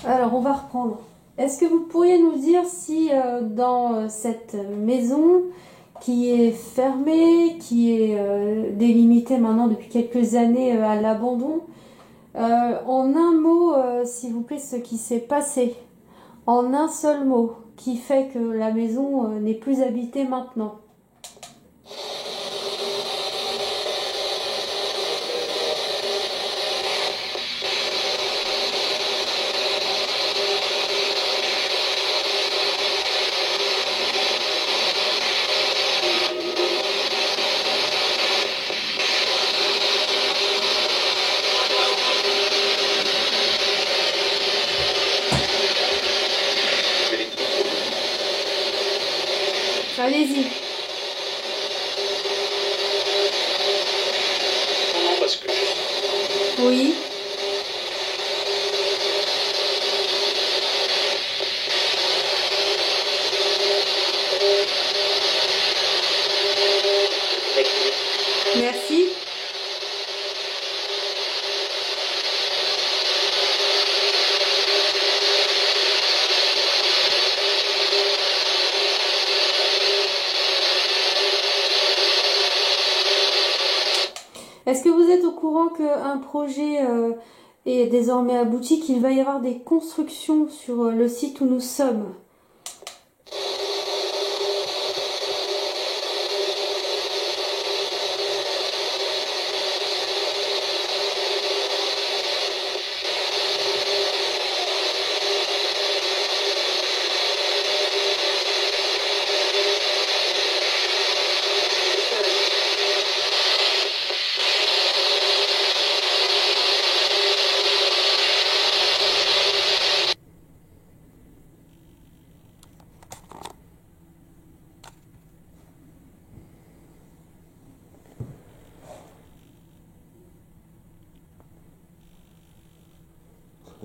Alors, on va reprendre. Est-ce que vous pourriez nous dire si dans cette maison qui est fermée, qui est délimitée maintenant depuis quelques années à l'abandon, en un mot, s'il vous plaît, ce qui s'est passé, en un seul mot, qui fait que la maison n'est plus habitée maintenant? Allez-y. Parce que Oui. Merci. Est-ce que vous êtes au courant qu'un projet est désormais abouti, qu'il va y avoir des constructions sur le site où nous sommes?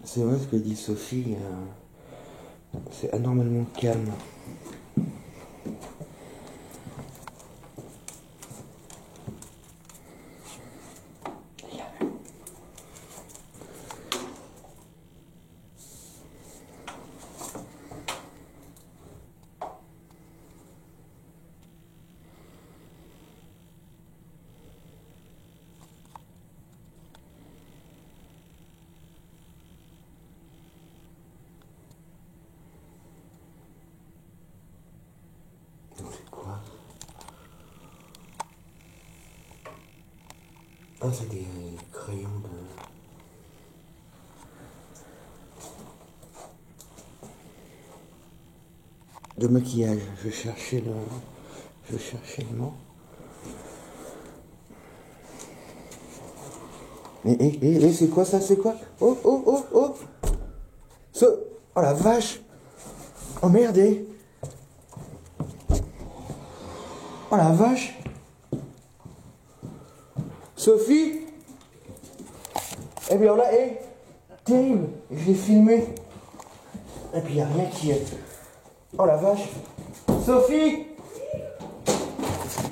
C'est vrai ce que dit Sophie, c'est anormalement calme. C'est quoi? Ah, c'est des crayons de maquillage. Je cherchais le mot. Et c'est quoi ça? C'est quoi? Oh, oh, oh, oh! Oh la vache! Oh merde! Oh la vache! Sophie? Eh bien là, terrible, je l'ai filmé. Et puis il n'y a rien qui est. Oh la vache. Sophie!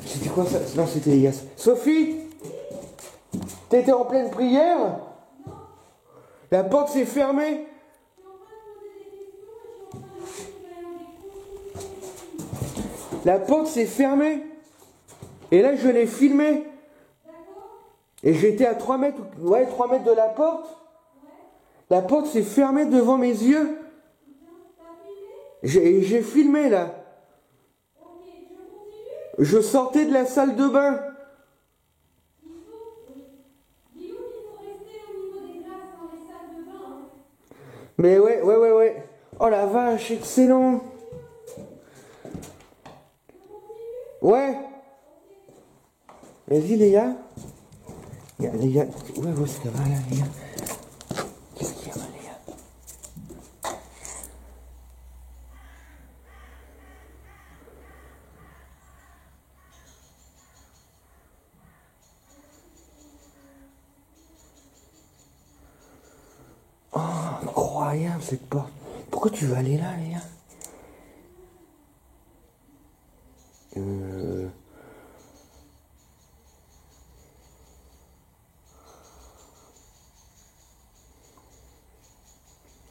C'était quoi ça? Non, c'était Elias. Sophie! T'étais en pleine prière? La porte s'est fermée? La porte s'est fermée? Et là, je l'ai filmé. Et j'étais à 3 mètres, ouais, 3 mètres de la porte. La porte s'est fermée devant mes yeux. J'ai filmé là. Je sortais de la salle de bain. Mais ouais. Oh la vache, excellent. Ouais. Vas-y Léa. Léa, ouais, ça va là, Léa. Qu'est-ce qu'il y a, Léa? Oh, incroyable cette porte. Pourquoi tu veux aller là, Léa?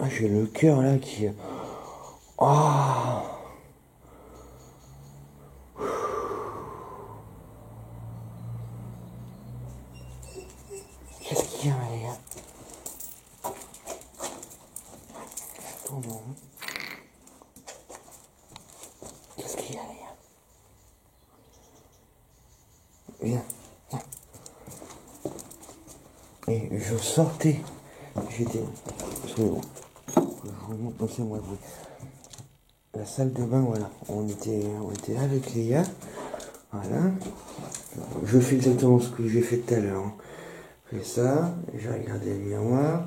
Ah, j'ai le cœur là qui... Oh. Qu'est-ce qu'il y a, Léa? Tourne en rond. Qu'est-ce qu'il y a, Léa? Viens. Et je sortais. J'étais... Je vous montre comme ça, moi, vous. La salle de bain, voilà. On était là avec Léa. Voilà. Je fais exactement ce que j'ai fait tout à l'heure. Je fais ça. J'ai regardé le miroir.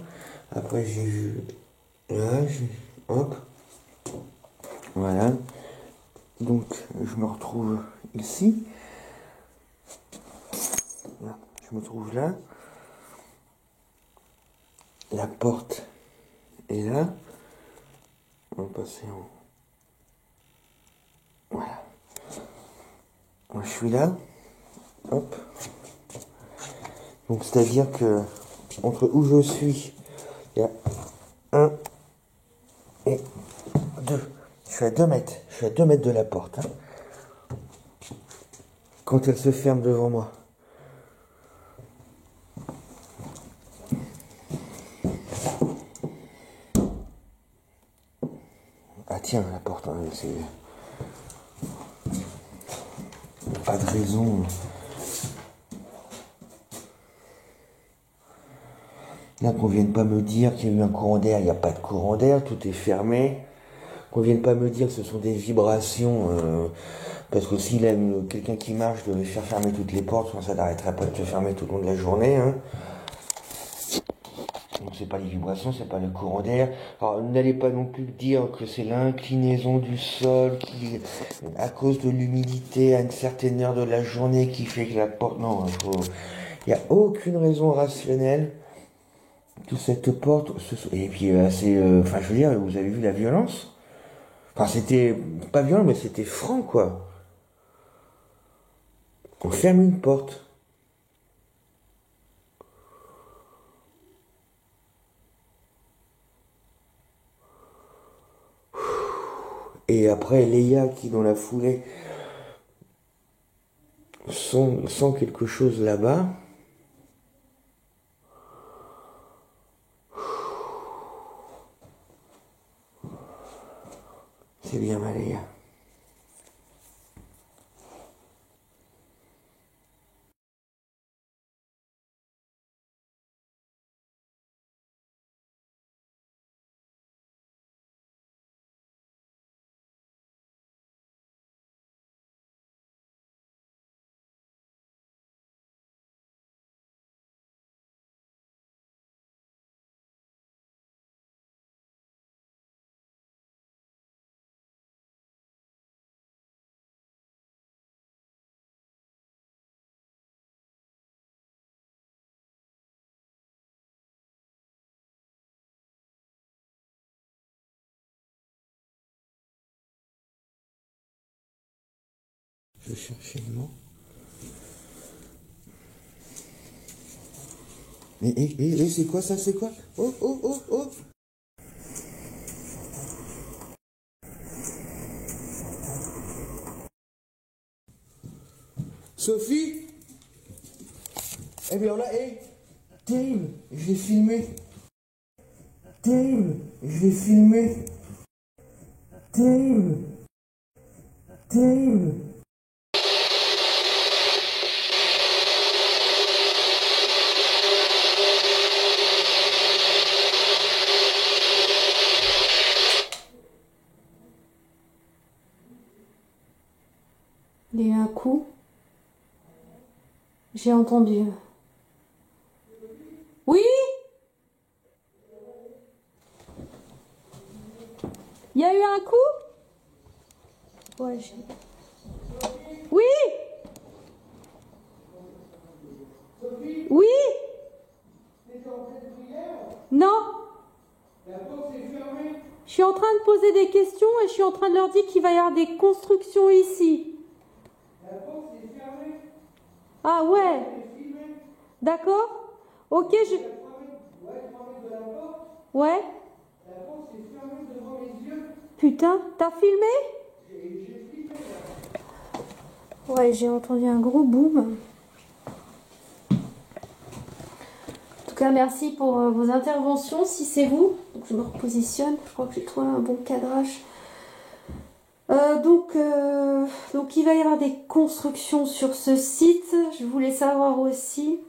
Après, j'ai vu... Là, hop. Voilà. Donc, je me retrouve ici. Là, je me trouve là. La porte est là. On va passer en... Voilà. Moi, je suis là. Hop. Donc, c'est-à-dire que entre où je suis, il y a 1 et 2. Je suis à 2 mètres. Je suis à 2 mètres de la porte. Hein. Quand elle se ferme devant moi. Ah tiens, la porte, hein, c'est... Pas de raison. Là, qu'on vienne pas me dire qu'il y a eu un courant d'air, il n'y a pas de courant d'air, tout est fermé. Qu'on vienne pas me dire que ce sont des vibrations, parce que si quelqu'un qui marche devait faire fermer toutes les portes, ça n'arrêterait pas de se fermer tout le long de la journée. Hein. Donc c'est pas les vibrations, c'est pas le courant d'air. Alors n'allez pas non plus dire que c'est l'inclinaison du sol qui, à cause de l'humidité à une certaine heure de la journée, qui fait que la porte... Non, il n'y a aucune raison rationnelle que cette porte... Et puis enfin je veux dire, vous avez vu la violence? Enfin c'était pas violent, mais c'était franc quoi. On ferme une porte. Et après, Léa qui, dans la foulée, sent quelque chose là-bas. C'est bien, ma Léa. Je cherchais le mot. C'est quoi ça? C'est quoi? Oh, oh, oh, oh! Sophie? Eh bien là, terrible, je l'ai filmé. Terrible, je l'ai filmé. Terrible. Terrible. Il y a eu un coup. J'ai entendu. Oui? Il y a eu un coup? Ouais, oui? Oui? Non? Je suis en train de poser des questions et je suis en train de leur dire qu'il va y avoir des constructions ici. Ah ouais? D'accord? Ok, je... Ouais? Putain, t'as filmé? Ouais, j'ai entendu un gros boom. En tout cas, merci pour vos interventions, si c'est vous. Donc, je me repositionne. Je crois que j'ai trouvé un bon cadrage. Donc, il va y avoir des constructions sur ce site. Je voulais savoir aussi...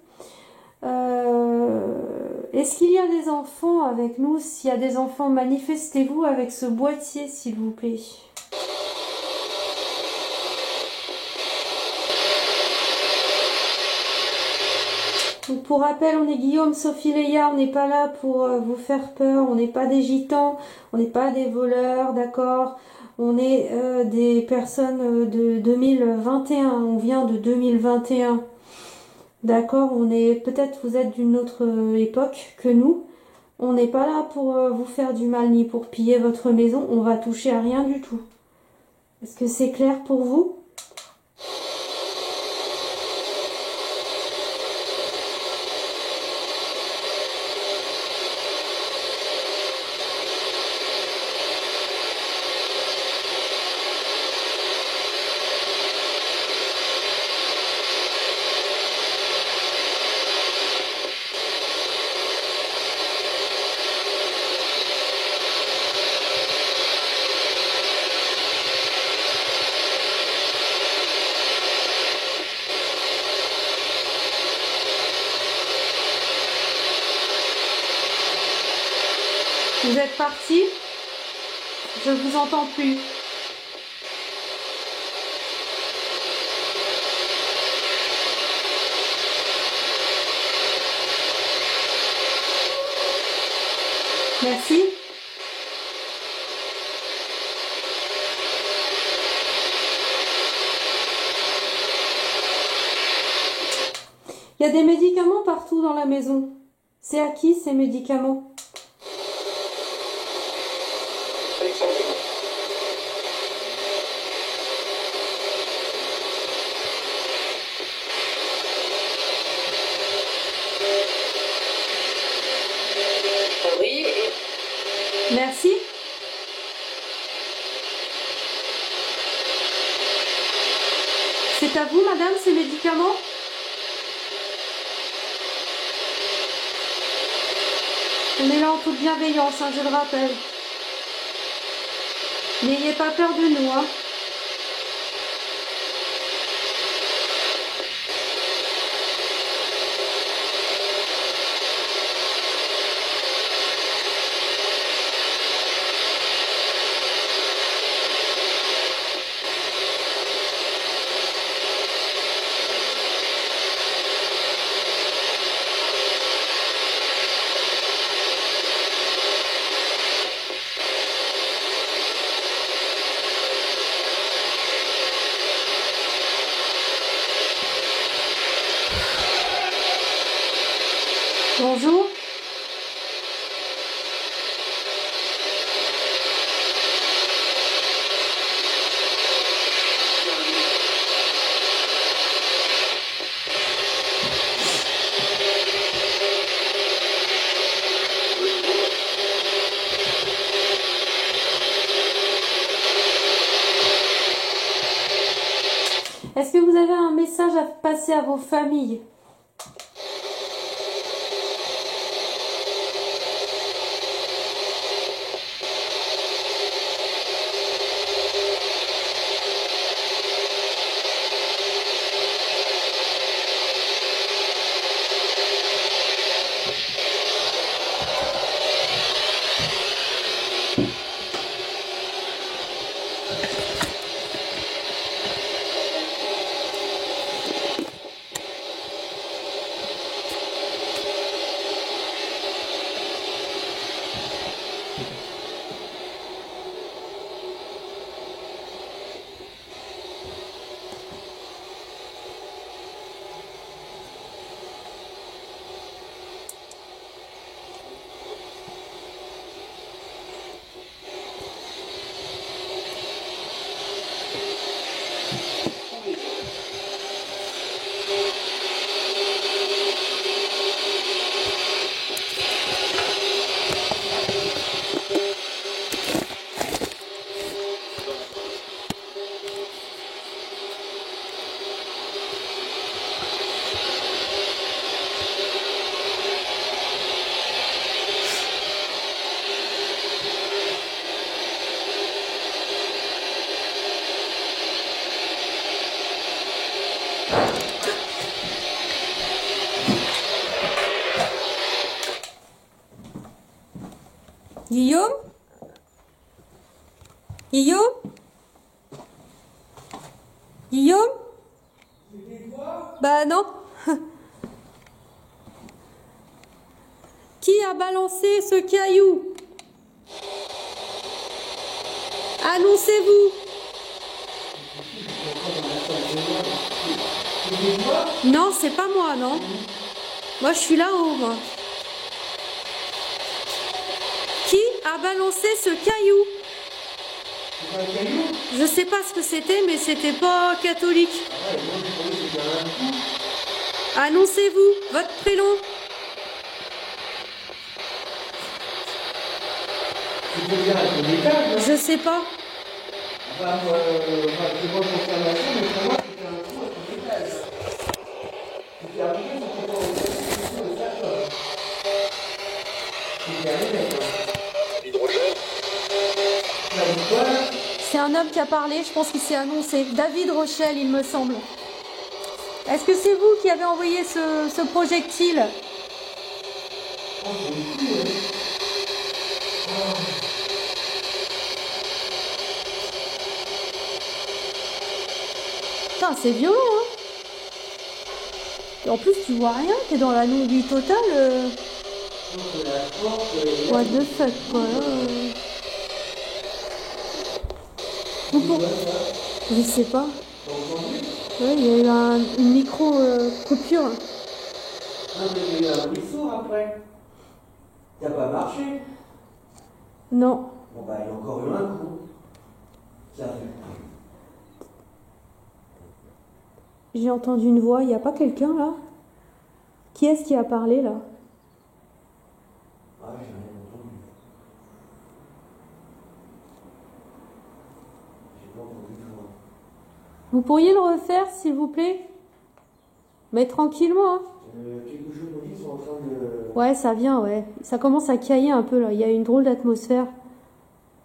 est-ce qu'il y a des enfants avec nous? S'il y a des enfants, manifestez-vous avec ce boîtier, s'il vous plaît. Donc pour rappel, on est Guillaume, Sophie, Léa, on n'est pas là pour vous faire peur, on n'est pas des gitans, on n'est pas des voleurs, d'accord? On est des personnes de 2021, on vient de 2021. D'accord, on est peut-être vous êtes d'une autre époque que nous. On n'est pas là pour vous faire du mal ni pour piller votre maison. On va toucher à rien du tout. Est-ce que c'est clair pour vous? Vous êtes parti? Je vous entends plus. Merci. Il y a des médicaments partout dans la maison. C'est à qui ces médicaments? Merci. C'est à vous, madame, ces médicaments? On est là en toute bienveillance, hein, je le rappelle. N'ayez pas peur de nous, hein. Bonjour. Est-ce que vous avez un message à passer à vos familles? Guillaume? Guillaume? Guillaume? Bah non. Qui a balancé ce caillou? Annoncez-vous. Non, c'est pas moi, non. Moi, je suis là-haut, moi. Qui a balancé ce caillou? Je sais pas ce que c'était, mais c'était pas catholique. Annoncez-vous, votre prénom. Je sais pas. C'est un homme qui a parlé, je pense qu'il s'est annoncé. David Rochelle, il me semble. Est-ce que c'est vous qui avez envoyé ce projectile? Putain, c'est violent, hein. Et en plus, tu vois rien, t'es dans la non-vie totale. What the fuck, quoi. Je sais pas. Ouais, il y a eu une micro-coupure. Non, mais il y a eu un bruit sourd après. Ça n'a pas marché. Non. Bon, bah, il y a encore eu un coup. Ça fait. J'ai entendu une voix. Il n'y a pas quelqu'un là? Qui est-ce qui a parlé là? Ah, j'ai rien entendu. J'ai pas entendu de voix. Vous pourriez le refaire, s'il vous plaît? Mais tranquillement, hein. Quelque chose me dit qu'ils sont en train de. Ouais, ça vient, ouais. Ça commence à cailler un peu là. Il y a une drôle d'atmosphère.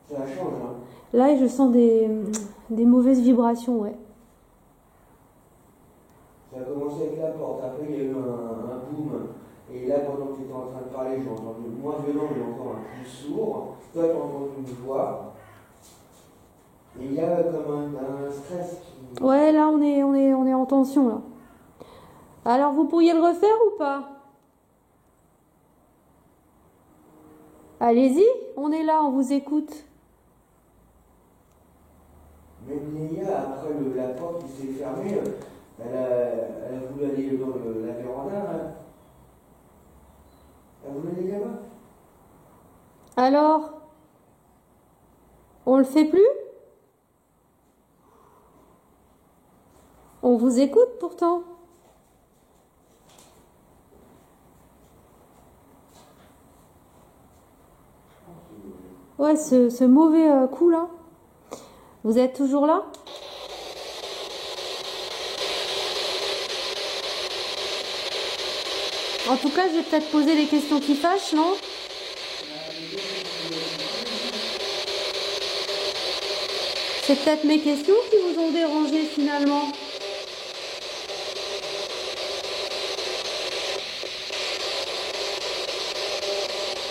Ça change, hein. Là, je sens des mauvaises vibrations, ouais. Ça a commencé avec la porte, après il y a eu un boom, et là pendant que tu étais en train de parler, j'ai entendu moins violent, mais encore un plus sourd. Toi, tu as entendu une voix, et il y a comme un stress qui. Ouais, là, on est en tension, là. Alors, vous pourriez le refaire ou pas? Allez-y, on est là, on vous écoute. Même Léa, après la porte qui s'est fermée, elle a voulu aller dans la véranda. Hein. Elle voulait aller là-bas. Alors, on le fait plus? On vous écoute pourtant. Ouais, ce mauvais coup là. Vous êtes toujours là? En tout cas, j'ai peut-être posé les questions qui fâchent, non? C'est peut-être mes questions qui vous ont dérangé finalement.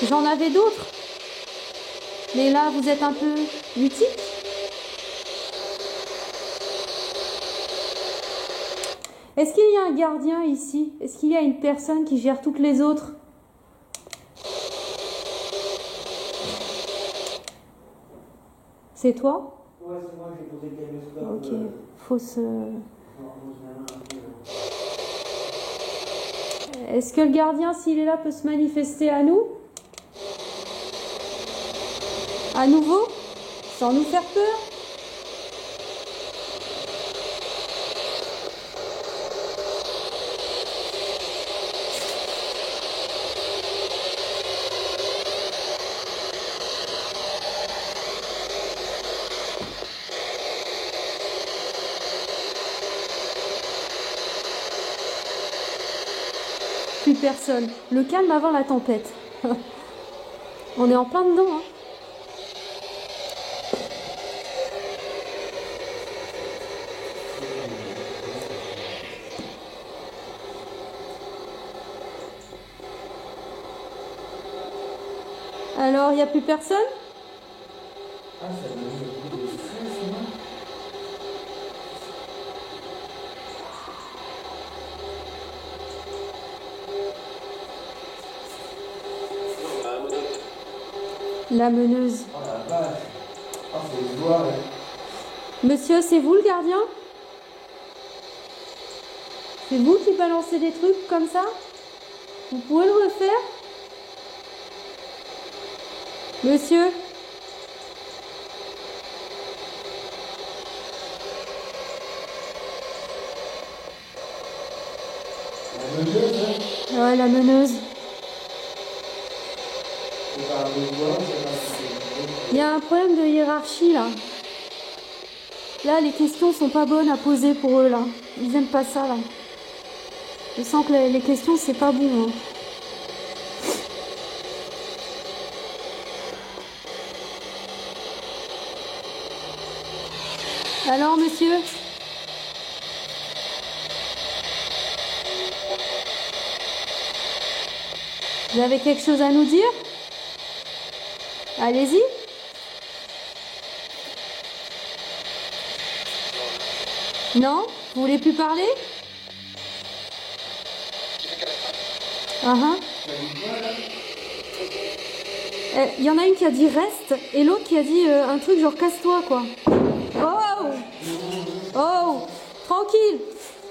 J'en avais d'autres. Mais là, vous êtes un peu mutique. Est-ce qu'il y a un gardien ici? Est-ce qu'il y a une personne qui gère toutes les autres? C'est toi? Ouais, c'est moi, j'ai posé le caméscope. Ok, faut se... Est-ce que le gardien, s'il est là, peut se manifester à nous? À nouveau? Sans nous faire peur? Plus personne. Le calme avant la tempête. On est en plein dedans, hein. Alors, il n'y a plus personne? Ah, ça me met beaucoup de stress, moi. La meneuse. Oh la vache. Oh, c'est le doigt, là. Monsieur, c'est vous le gardien? C'est vous qui balancez des trucs comme ça? Vous pouvez le refaire? Monsieur? La meneuse, hein. Ouais, la meneuse. C'est pas un autre doigt, c'est pas si c'est- Il y a un problème de hiérarchie là. Là, les questions sont pas bonnes à poser pour eux là. Ils aiment pas ça là. Je sens que les questions c'est pas bon. Hein. Alors, monsieur? Vous avez quelque chose à nous dire? Allez-y. Non? Vous voulez plus parler? Ah ah. Il y en a une qui a dit reste et l'autre qui a dit un truc genre casse-toi quoi. Oh! Oh! Tranquille!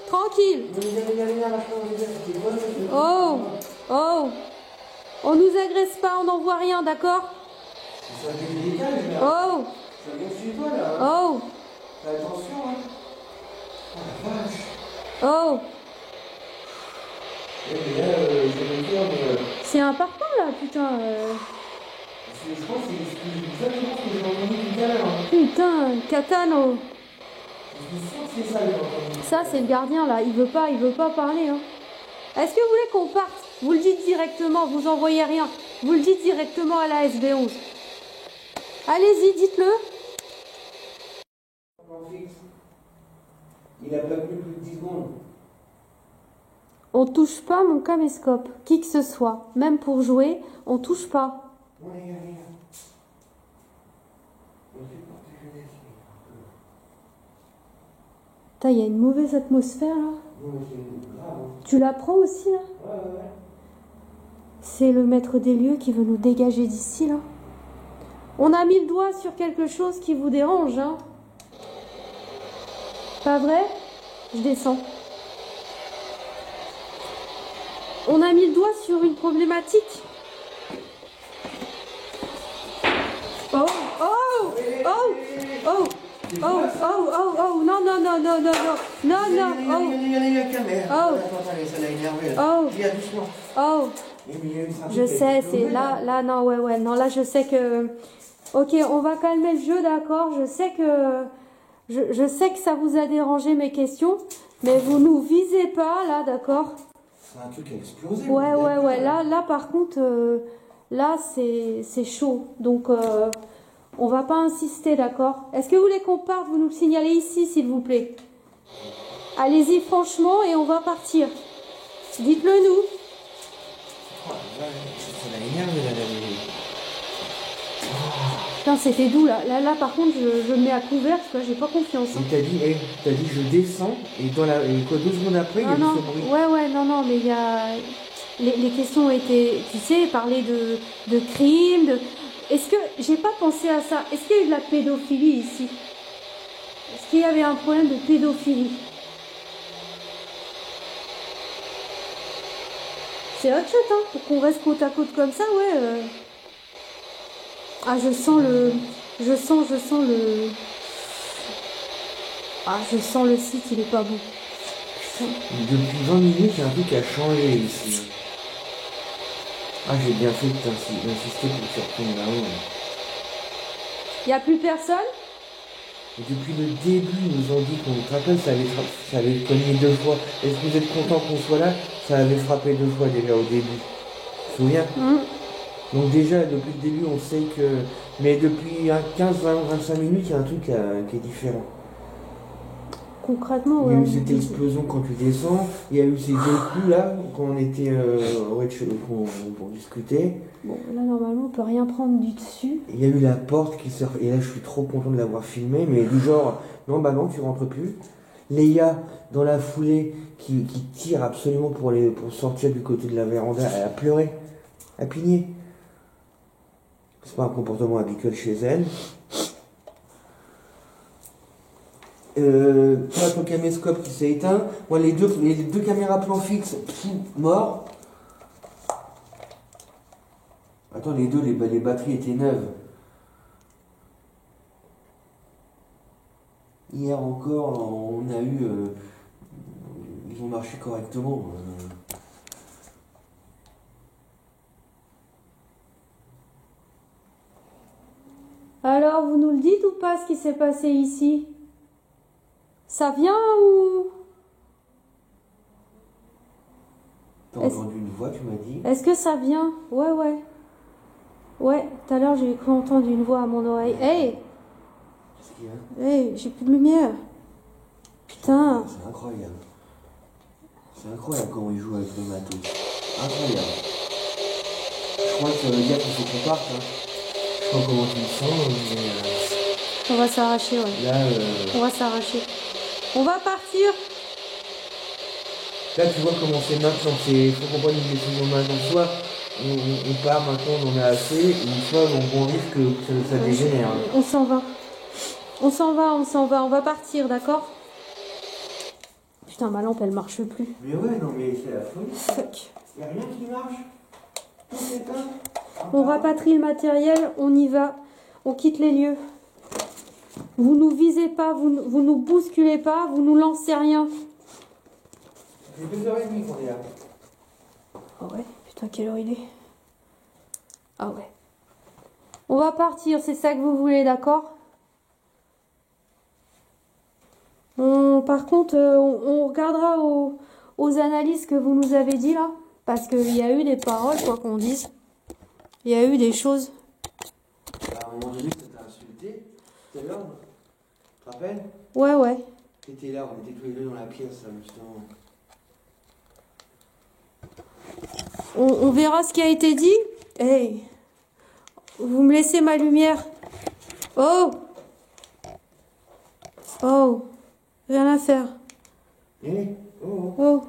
Tranquille! Oh! Oh! On nous agresse pas, on n'en voit rien, d'accord? Ça fait délicat, là. Oh! Ça vient sur toi, là. Oh! Fais attention, hein. Oh la vache. Oh! Eh, mais là, je vais le dire, mais... C'est un parpaing là, putain. Je pense que c'est exactement ce que j'ai entendu tout à l'heure. Hein. Putain, Catano. Je suis sûr que c'est ça que j'ai entendu. Ça, c'est le gardien là, il veut pas parler. Hein. Est-ce que vous voulez qu'on parte? Vous le dites directement, vous envoyez rien. Vous le dites directement à la SB11. Allez-y, dites-le. Il a pas tenu plus de 10 secondes. On touche pas mon caméscope, qui que ce soit. Même pour jouer, on touche pas. Bon, les gars. On fait porter jeunesse. Putain, il y a une mauvaise atmosphère là. Non, mais c'est grave. Hein. Tu la prends aussi là? Ouais. C'est le maître des lieux qui veut nous dégager d'ici là. On a mis le doigt sur quelque chose qui vous dérange, hein? Pas vrai? Je descends. On a mis le doigt sur une problématique. Oh, oh, oh, oh, oh, oh, non, oh. Ça l'a énervé. Oh. Dis doucement. Oh. Je sais, c'est là, non, ouais, non, là, je sais que... Ok, on va calmer le jeu, d'accord. Je sais que ça vous a dérangé mes questions, mais vous nous visez pas, là, d'accord. C'est un truc à exploser. Ouais. Là par contre, là c'est chaud. Donc on va pas insister, d'accord? Est-ce que vous voulez qu'on parte? Vous nous le signalez ici, s'il vous plaît. Allez-y franchement et on va partir. Dites-le nous. Oh, ça m'a énervé là. Putain, c'était doux là. Là par contre, je me mets à couvert parce que j'ai pas confiance. Hein. Et t'as dit je descends et et quoi 2 secondes après il y a eu ce bruit. Ouais, non, mais il y a les questions ont été, tu sais, parler de crimes, Est-ce que j'ai pas pensé à ça? Est-ce qu'il y a eu de la pédophilie ici? Est-ce qu'il y avait un problème de pédophilie? C'est hot shot, hein, pour qu'on reste côte à côte comme ça, ouais. Ah, je sens le site, il est pas bon. Putain. Depuis 20 minutes, il y a un truc qui a changé ici. Ah, j'ai bien fait d'insister pour que tu retournes là-haut. Il n'y a plus personne? Et depuis le début, ils nous ont dit qu'on te rappelle, ça avait cogné 2 fois. Est-ce que vous êtes content qu'on soit là? Ça avait frappé 2 fois déjà au début. Tu te souviens? Donc déjà, depuis le début, on sait que... Mais depuis 15, 20, 25 minutes, il y a un truc qui est différent. Concrètement, il y a eu cette explosion quand tu descends, il y a eu ces 2 coups là, quand on était au rez-de-chaussée pour discuter. Bon, là normalement on peut rien prendre du dessus. Il y a eu la porte qui sort, et là je suis trop content de l'avoir filmé, mais du genre, non bah non, tu rentres plus. Léa, dans la foulée, qui tire absolument pour sortir du côté de la véranda, elle a pleuré, elle a pigné. C'est pas un comportement habituel chez elle. Toi, ton caméscope qui s'est éteint. Moi, les deux caméras plan fixe, mort. Attends, les batteries étaient neuves. Hier encore, on a eu... ils ont marché correctement. Alors, vous nous le dites ou pas ce qui s'est passé ici? Ça vient ou... T'as entendu une voix, tu m'as dit? Est-ce que ça vient? Ouais. Ouais, tout à l'heure j'ai cru entendre une voix à mon oreille. Hey! Qu'est-ce qu'il y a? Hey, j'ai plus de lumière. Putain. C'est incroyable. C'est incroyable comment ils jouent avec le matos. Incroyable. Je crois que ça veut dire qu'il faut qu'on parte. Hein. Je sais pas comment tu le sens, mais... On va s'arracher, ouais. Là, on va s'arracher. On va partir. Là, tu vois comment c'est maintenant. Il faut qu'on prenne une décision maintenant. Soit on part maintenant, on en a assez, ou soit on risque que ça dégénère. On s'en va. On va partir, d'accord? Putain, ma lampe, elle marche plus. Mais ouais, non, mais c'est la folie. Fuck. Y'a rien qui marche. Tout s'éteint. On rapatrie le matériel, on y va. On quitte les lieux. Vous nous visez pas, vous nous bousculez pas, vous nous lancez rien. C'est 2h30 qu'on est là. Ah ouais, putain, quelle heure il est? Ah ouais. On va partir, c'est ça que vous voulez, d'accord? Par contre, on regardera aux analyses que vous nous avez dit là. Parce qu'il y a eu des paroles, quoi qu'on dise. Il y a eu des choses. À un moment donné, ça t'a insulté. Tout à l'heure, tu te rappelles? Ouais. T'étais là, on était tous les deux dans la pièce, là, justement. On verra ce qui a été dit. Hey, vous me laissez ma lumière. Oh, rien à faire. Oh.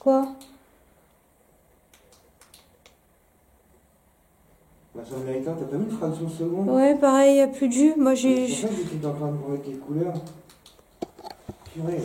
Quoi? Bah, ça me l'a éteint, t'as pas mis une fraction de seconde? Ouais, pareil, il n'y a plus de jus. Moi, j'ai... C'est pour ça que j'étais en train de voir quelle couleur. Purée.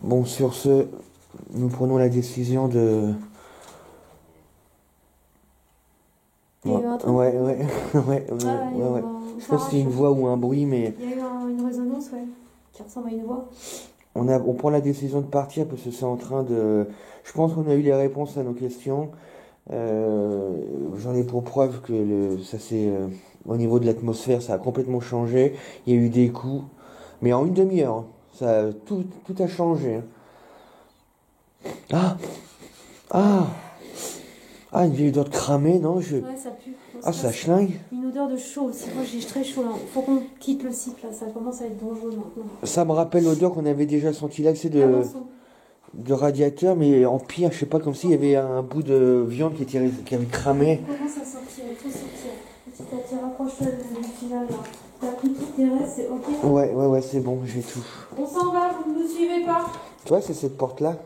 Bon, sur ce, nous prenons la décision de... Il y a eu un truc. Ouais. Ouais. Je pense que c'est une voix ou un bruit, mais Il y a eu une résonance, ouais, qui ressemble à une voix. on prend la décision de partir parce que c'est en train de... Je pense qu'on a eu les réponses à nos questions. J'en ai pour preuve que ça c'est au niveau de l'atmosphère, ça a complètement changé. Il y a eu des coups, mais en une demi-heure, hein. Tout a changé, hein. Ah, une vieille odeur de cramé, non? Ouais, ça pue. Non, Ah, ça schlingue. une odeur de chaud aussi. Moi, j'ai très chaud là. Faut qu'on quitte le site là. Ça commence à être dangereux maintenant. Ça me rappelle l'odeur qu'on avait déjà senti là, c'est Avançons. de radiateur, mais en pire, je sais pas, comme s'il y avait un bout de viande qui avait cramé. On commence à sortir, il faut sortir. Petit à petit, rapproche-toi du final là. T'as pris toutes tes restes, c'est ok? Ouais, c'est bon, j'ai tout. On s'en va, vous ne nous suivez pas? Toi, c'est cette porte-là?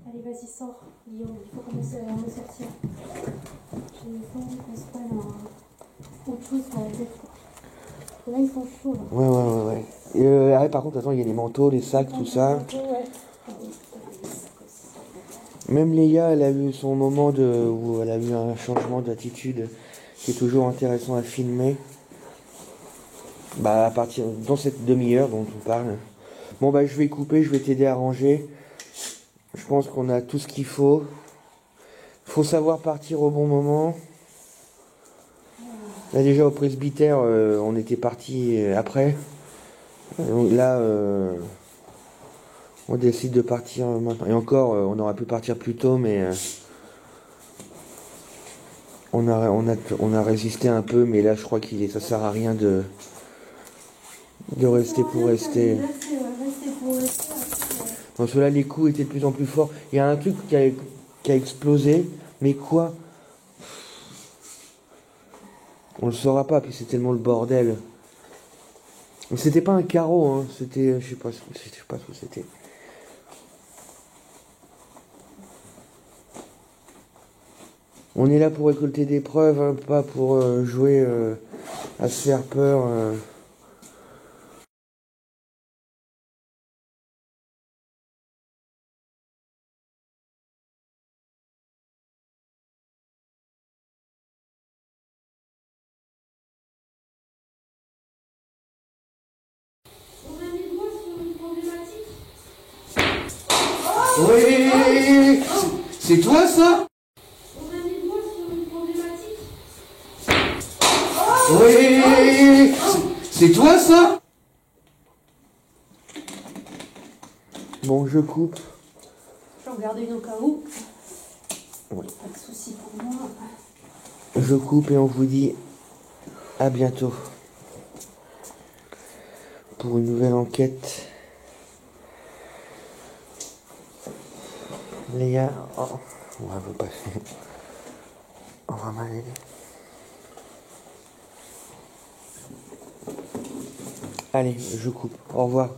Allez, vas-y, sors. Guillaume, il faut commencer à me sortir. J'ai pas envie qu'on se prenne autre chose sur la tête, quoi. Là, ils sont chauds, là. Ouais. Par contre, attends, il y a les manteaux, les sacs, tout ça. Ouais. Même Léa, elle a eu son moment où elle a eu un changement d'attitude qui est toujours intéressant à filmer. Bah, à partir dans cette demi-heure dont on parle. Bon, bah, je vais couper, je vais t'aider à ranger. Je pense qu'on a tout ce qu'il faut. Faut savoir partir au bon moment. Là, déjà au presbytère, on était parti après. Donc là, on décide de partir maintenant. Et encore, on aurait pu partir plus tôt, mais on a résisté un peu. Mais là, je crois ça sert à rien de rester pour rester. Dans cela, les coups étaient de plus en plus forts. Il y a un truc qui a explosé, mais quoi? On le saura pas, puis c'est tellement le bordel. C'était pas un carreau, hein. C'était, je sais pas ce que c'était. On est là pour récolter des preuves, hein, pas pour jouer à se faire peur. Oui, c'est toi ça? Oui, c'est toi ça? Bon, je coupe. J'en garde une au cas où. Oui. Pas de soucis pour moi. Je coupe et on vous dit à bientôt pour une nouvelle enquête. Léa, on va vous passer. On va m'aider. Allez, je coupe. Au revoir.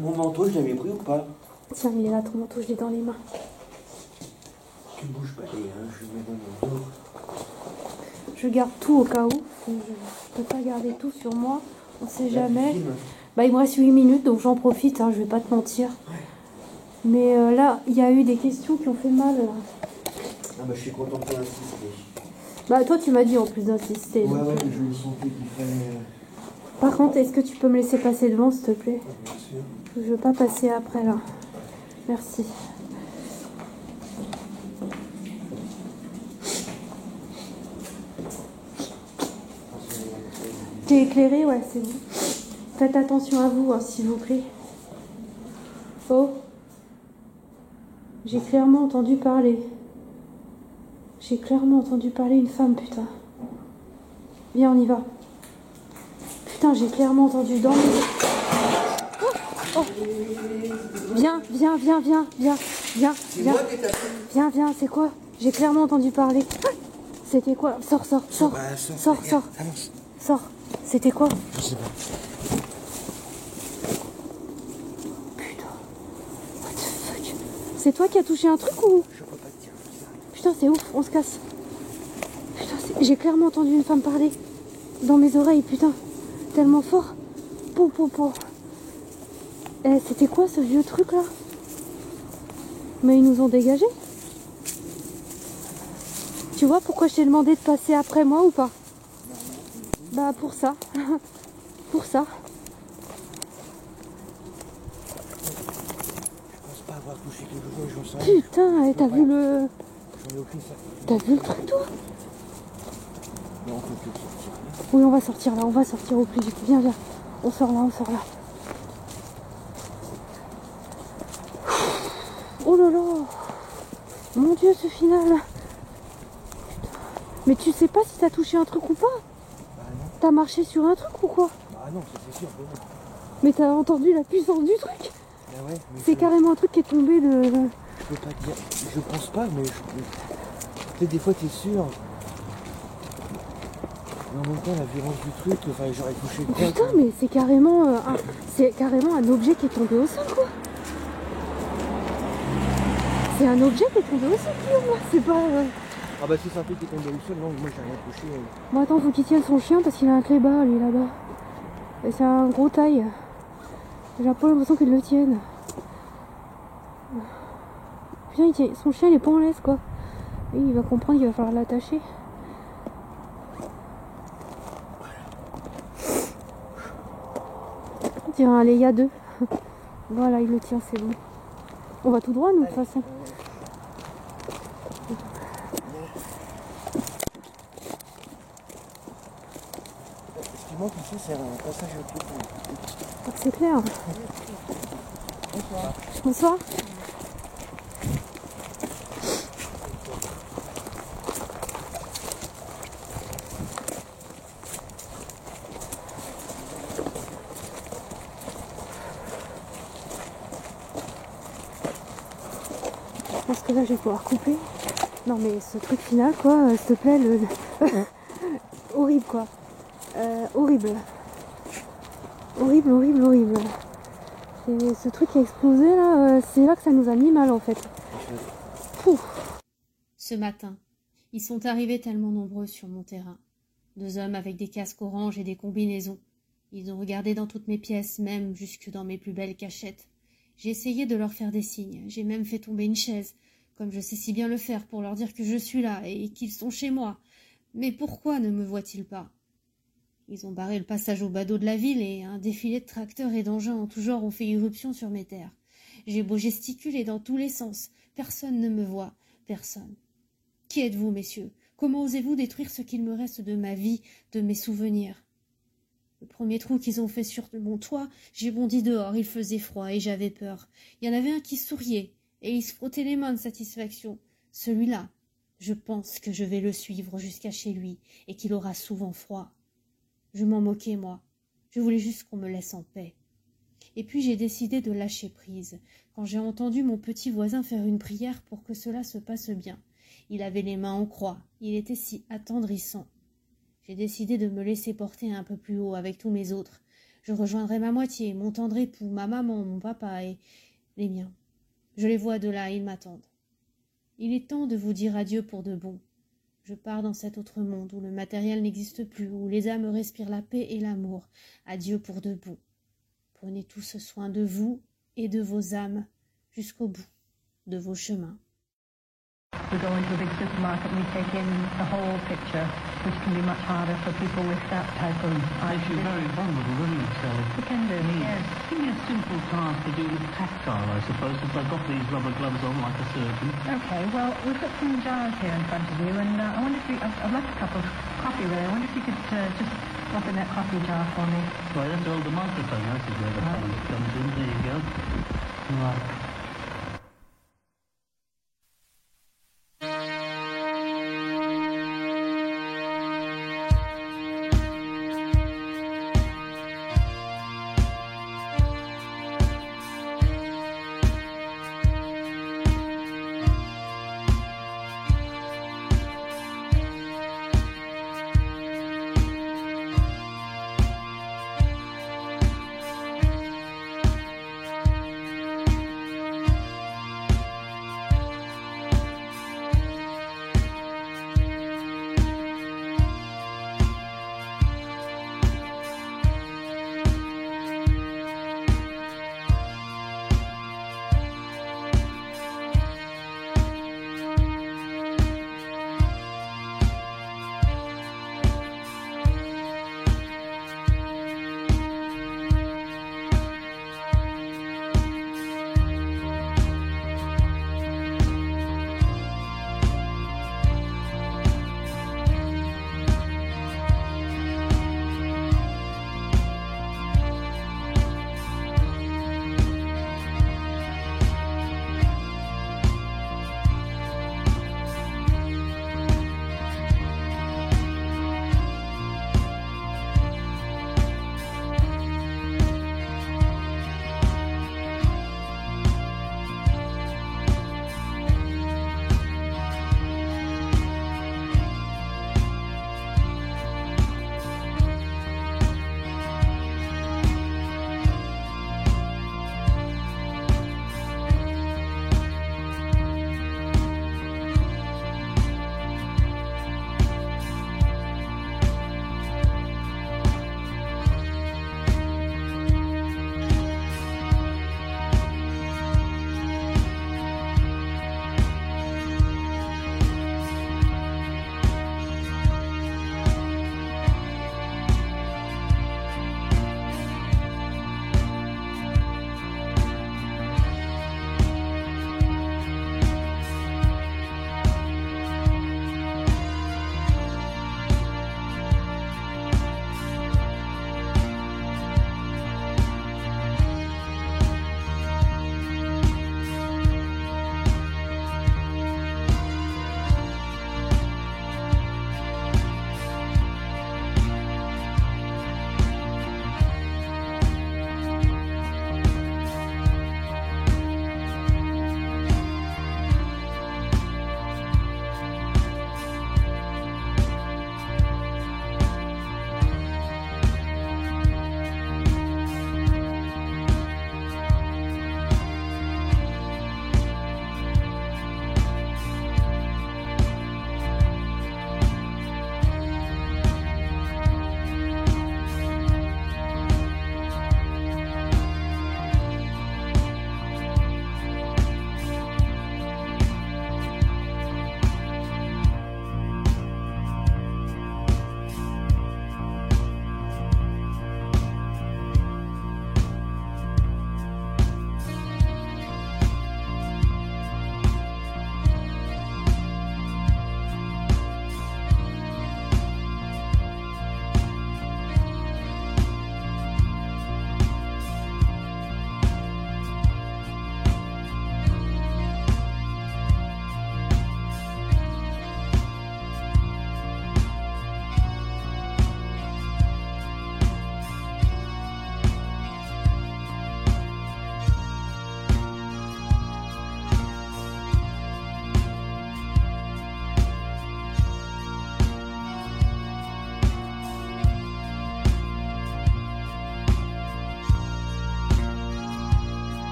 Mon manteau, je l'avais pris ou pas? Tiens, il est là, ton manteau, je l'ai dans les mains. Tu ne bouges pas, Léa, je le mets dans mon dos. Je garde tout au cas où. Je peux pas garder tout sur moi. On sait jamais. Bah, il me reste 8 minutes, donc j'en profite, hein, je vais pas te mentir. Mais là, il y a eu des questions qui ont fait mal. Ah bah je suis content pour insister. Bah, toi, tu m'as dit en plus d'insister. Ouais, donc, mais je me sentais qu'il fallait... Par contre, est-ce que tu peux me laisser passer devant, s'il te plaît? Bien sûr. Je veux pas passer après, là. Merci. T'es éclairé? Ouais, c'est bon. Faites attention à vous, hein, s'il vous plaît. Oh. J'ai clairement entendu parler. J'ai clairement entendu parler une femme, putain. Viens, on y va. Putain, j'ai clairement entendu dans les... Oh. Viens, viens, viens, viens, viens, viens, viens. Viens, viens, c'est quoi? J'ai clairement entendu parler. C'était quoi? Sors, sors, sors. Bah, Sors, sors. Avance. Sors. C'était quoi? Je sais pas. Putain. What the fuck? C'est toi qui as touché un truc ou? Je peux pas te dire. Putain, c'est ouf, on se casse. Putain, j'ai clairement entendu une femme parler. Dans mes oreilles, putain. Tellement fort. Pou, pou, pou. Eh, c'était quoi ce vieux truc là? Mais ils nous ont dégagés. Tu vois pourquoi je t'ai demandé de passer après moi ou pas? Bah pour ça. Pour ça. Je pense pas avoir touché quelque chose, j'en sais rien. Putain, et t'as vu le... J'en ai aucune certitude. T'as vu le truc toi? Non, on peut plus sortir. Oui, on va sortir là, on va sortir au plus vite. Viens, viens. On sort là, on sort là. Oh là là. Mon Dieu, ce final. Putain. Mais tu sais pas si t'as touché un truc ou pas? Bah non. T'as marché sur un truc ou quoi? Bah non, ça c'est sûr, mais non. Mais t'as entendu la puissance du truc? Bah ouais, mais C'est je carrément un truc qui est tombé de... peux pas te dire. Je pense pas, mais peut-être des fois t'es sûr. Mais en même temps, la violence du truc, enfin, j'aurais touché le Putain, mais c'est carrément, un objet qui est tombé au sol, quoi. C'est un objet qui est tombé au sol, Guillaume, c'est pas... Ah bah si c'est un truc qui est tombé au sol, non, moi j'ai rien touché. Bon, attends, faut qu'il tienne son chien parce qu'il a un clébard, lui, là-bas. Et c'est un gros taille. J'ai pas l'impression qu'il le tienne. Putain, son chien, il est pas en laisse, quoi. Et il va comprendre qu'il va falloir l'attacher. On dirait un Léa 2. Voilà, il le tient, c'est bon. On va tout droit, nous, de toute façon. Ce qui manque ici, c'est un passage à pied. C'est clair. Bonsoir. Je pense que là je vais pouvoir couper. Non mais ce truc final quoi, s'il te plaît, le... horrible quoi. Horrible. Horrible, horrible, horrible. Et ce truc qui a explosé là, c'est là que ça nous a mis mal en fait. Pouf. Ce matin, ils sont arrivés tellement nombreux sur mon terrain. 2 hommes avec des casques orange et des combinaisons. Ils ont regardé dans toutes mes pièces, même jusque dans mes plus belles cachettes. J'ai essayé de leur faire des signes, j'ai même fait tomber une chaise, comme je sais si bien le faire pour leur dire que je suis là et qu'ils sont chez moi. Mais pourquoi ne me voient-ils pas? Ils ont barré le passage au badaud de la ville et un défilé de tracteurs et d'engins en tout genre ont fait irruption sur mes terres. J'ai beau gesticuler dans tous les sens, personne ne me voit, personne. Qui êtes-vous, messieurs? Comment osez-vous détruire ce qu'il me reste de ma vie, de mes souvenirs? Le premier trou qu'ils ont fait sur mon toit, j'ai bondi dehors, il faisait froid et j'avais peur. Il y en avait un qui souriait et il se frottait les mains de satisfaction. Celui-là, je pense que je vais le suivre jusqu'à chez lui et qu'il aura souvent froid. Je m'en moquais, moi. Je voulais juste qu'on me laisse en paix. Et puis j'ai décidé de lâcher prise, quand j'ai entendu mon petit voisin faire une prière pour que cela se passe bien. Il avait les mains en croix, il était si attendrissant. J'ai décidé de me laisser porter un peu plus haut avec tous mes autres. Je rejoindrai ma moitié, mon tendre époux, ma maman, mon papa et les miens. Je les vois de là, ils m'attendent. Il est temps de vous dire adieu pour de bon. Je pars dans cet autre monde où le matériel n'existe plus, où les âmes respirent la paix et l'amour. Adieu pour de bon. Prenez tous soin de vous et de vos âmes jusqu'au bout de vos chemins. We go into a big supermarket and we take in the whole picture, which can be much harder for people with that type of eye. Makes you very vulnerable, doesn't it, Sally? It can do, yes. Give me a simple task to do with tactile, I suppose, since I've got these rubber gloves on like a surgeon. Okay, well, we've got some jars here in front of you, and I wonder if you... I've left a cup of coffee there. I wonder if you could just drop in that coffee jar for me. Right, that's all the microphone. That's where the sound comes in. There you go. Right.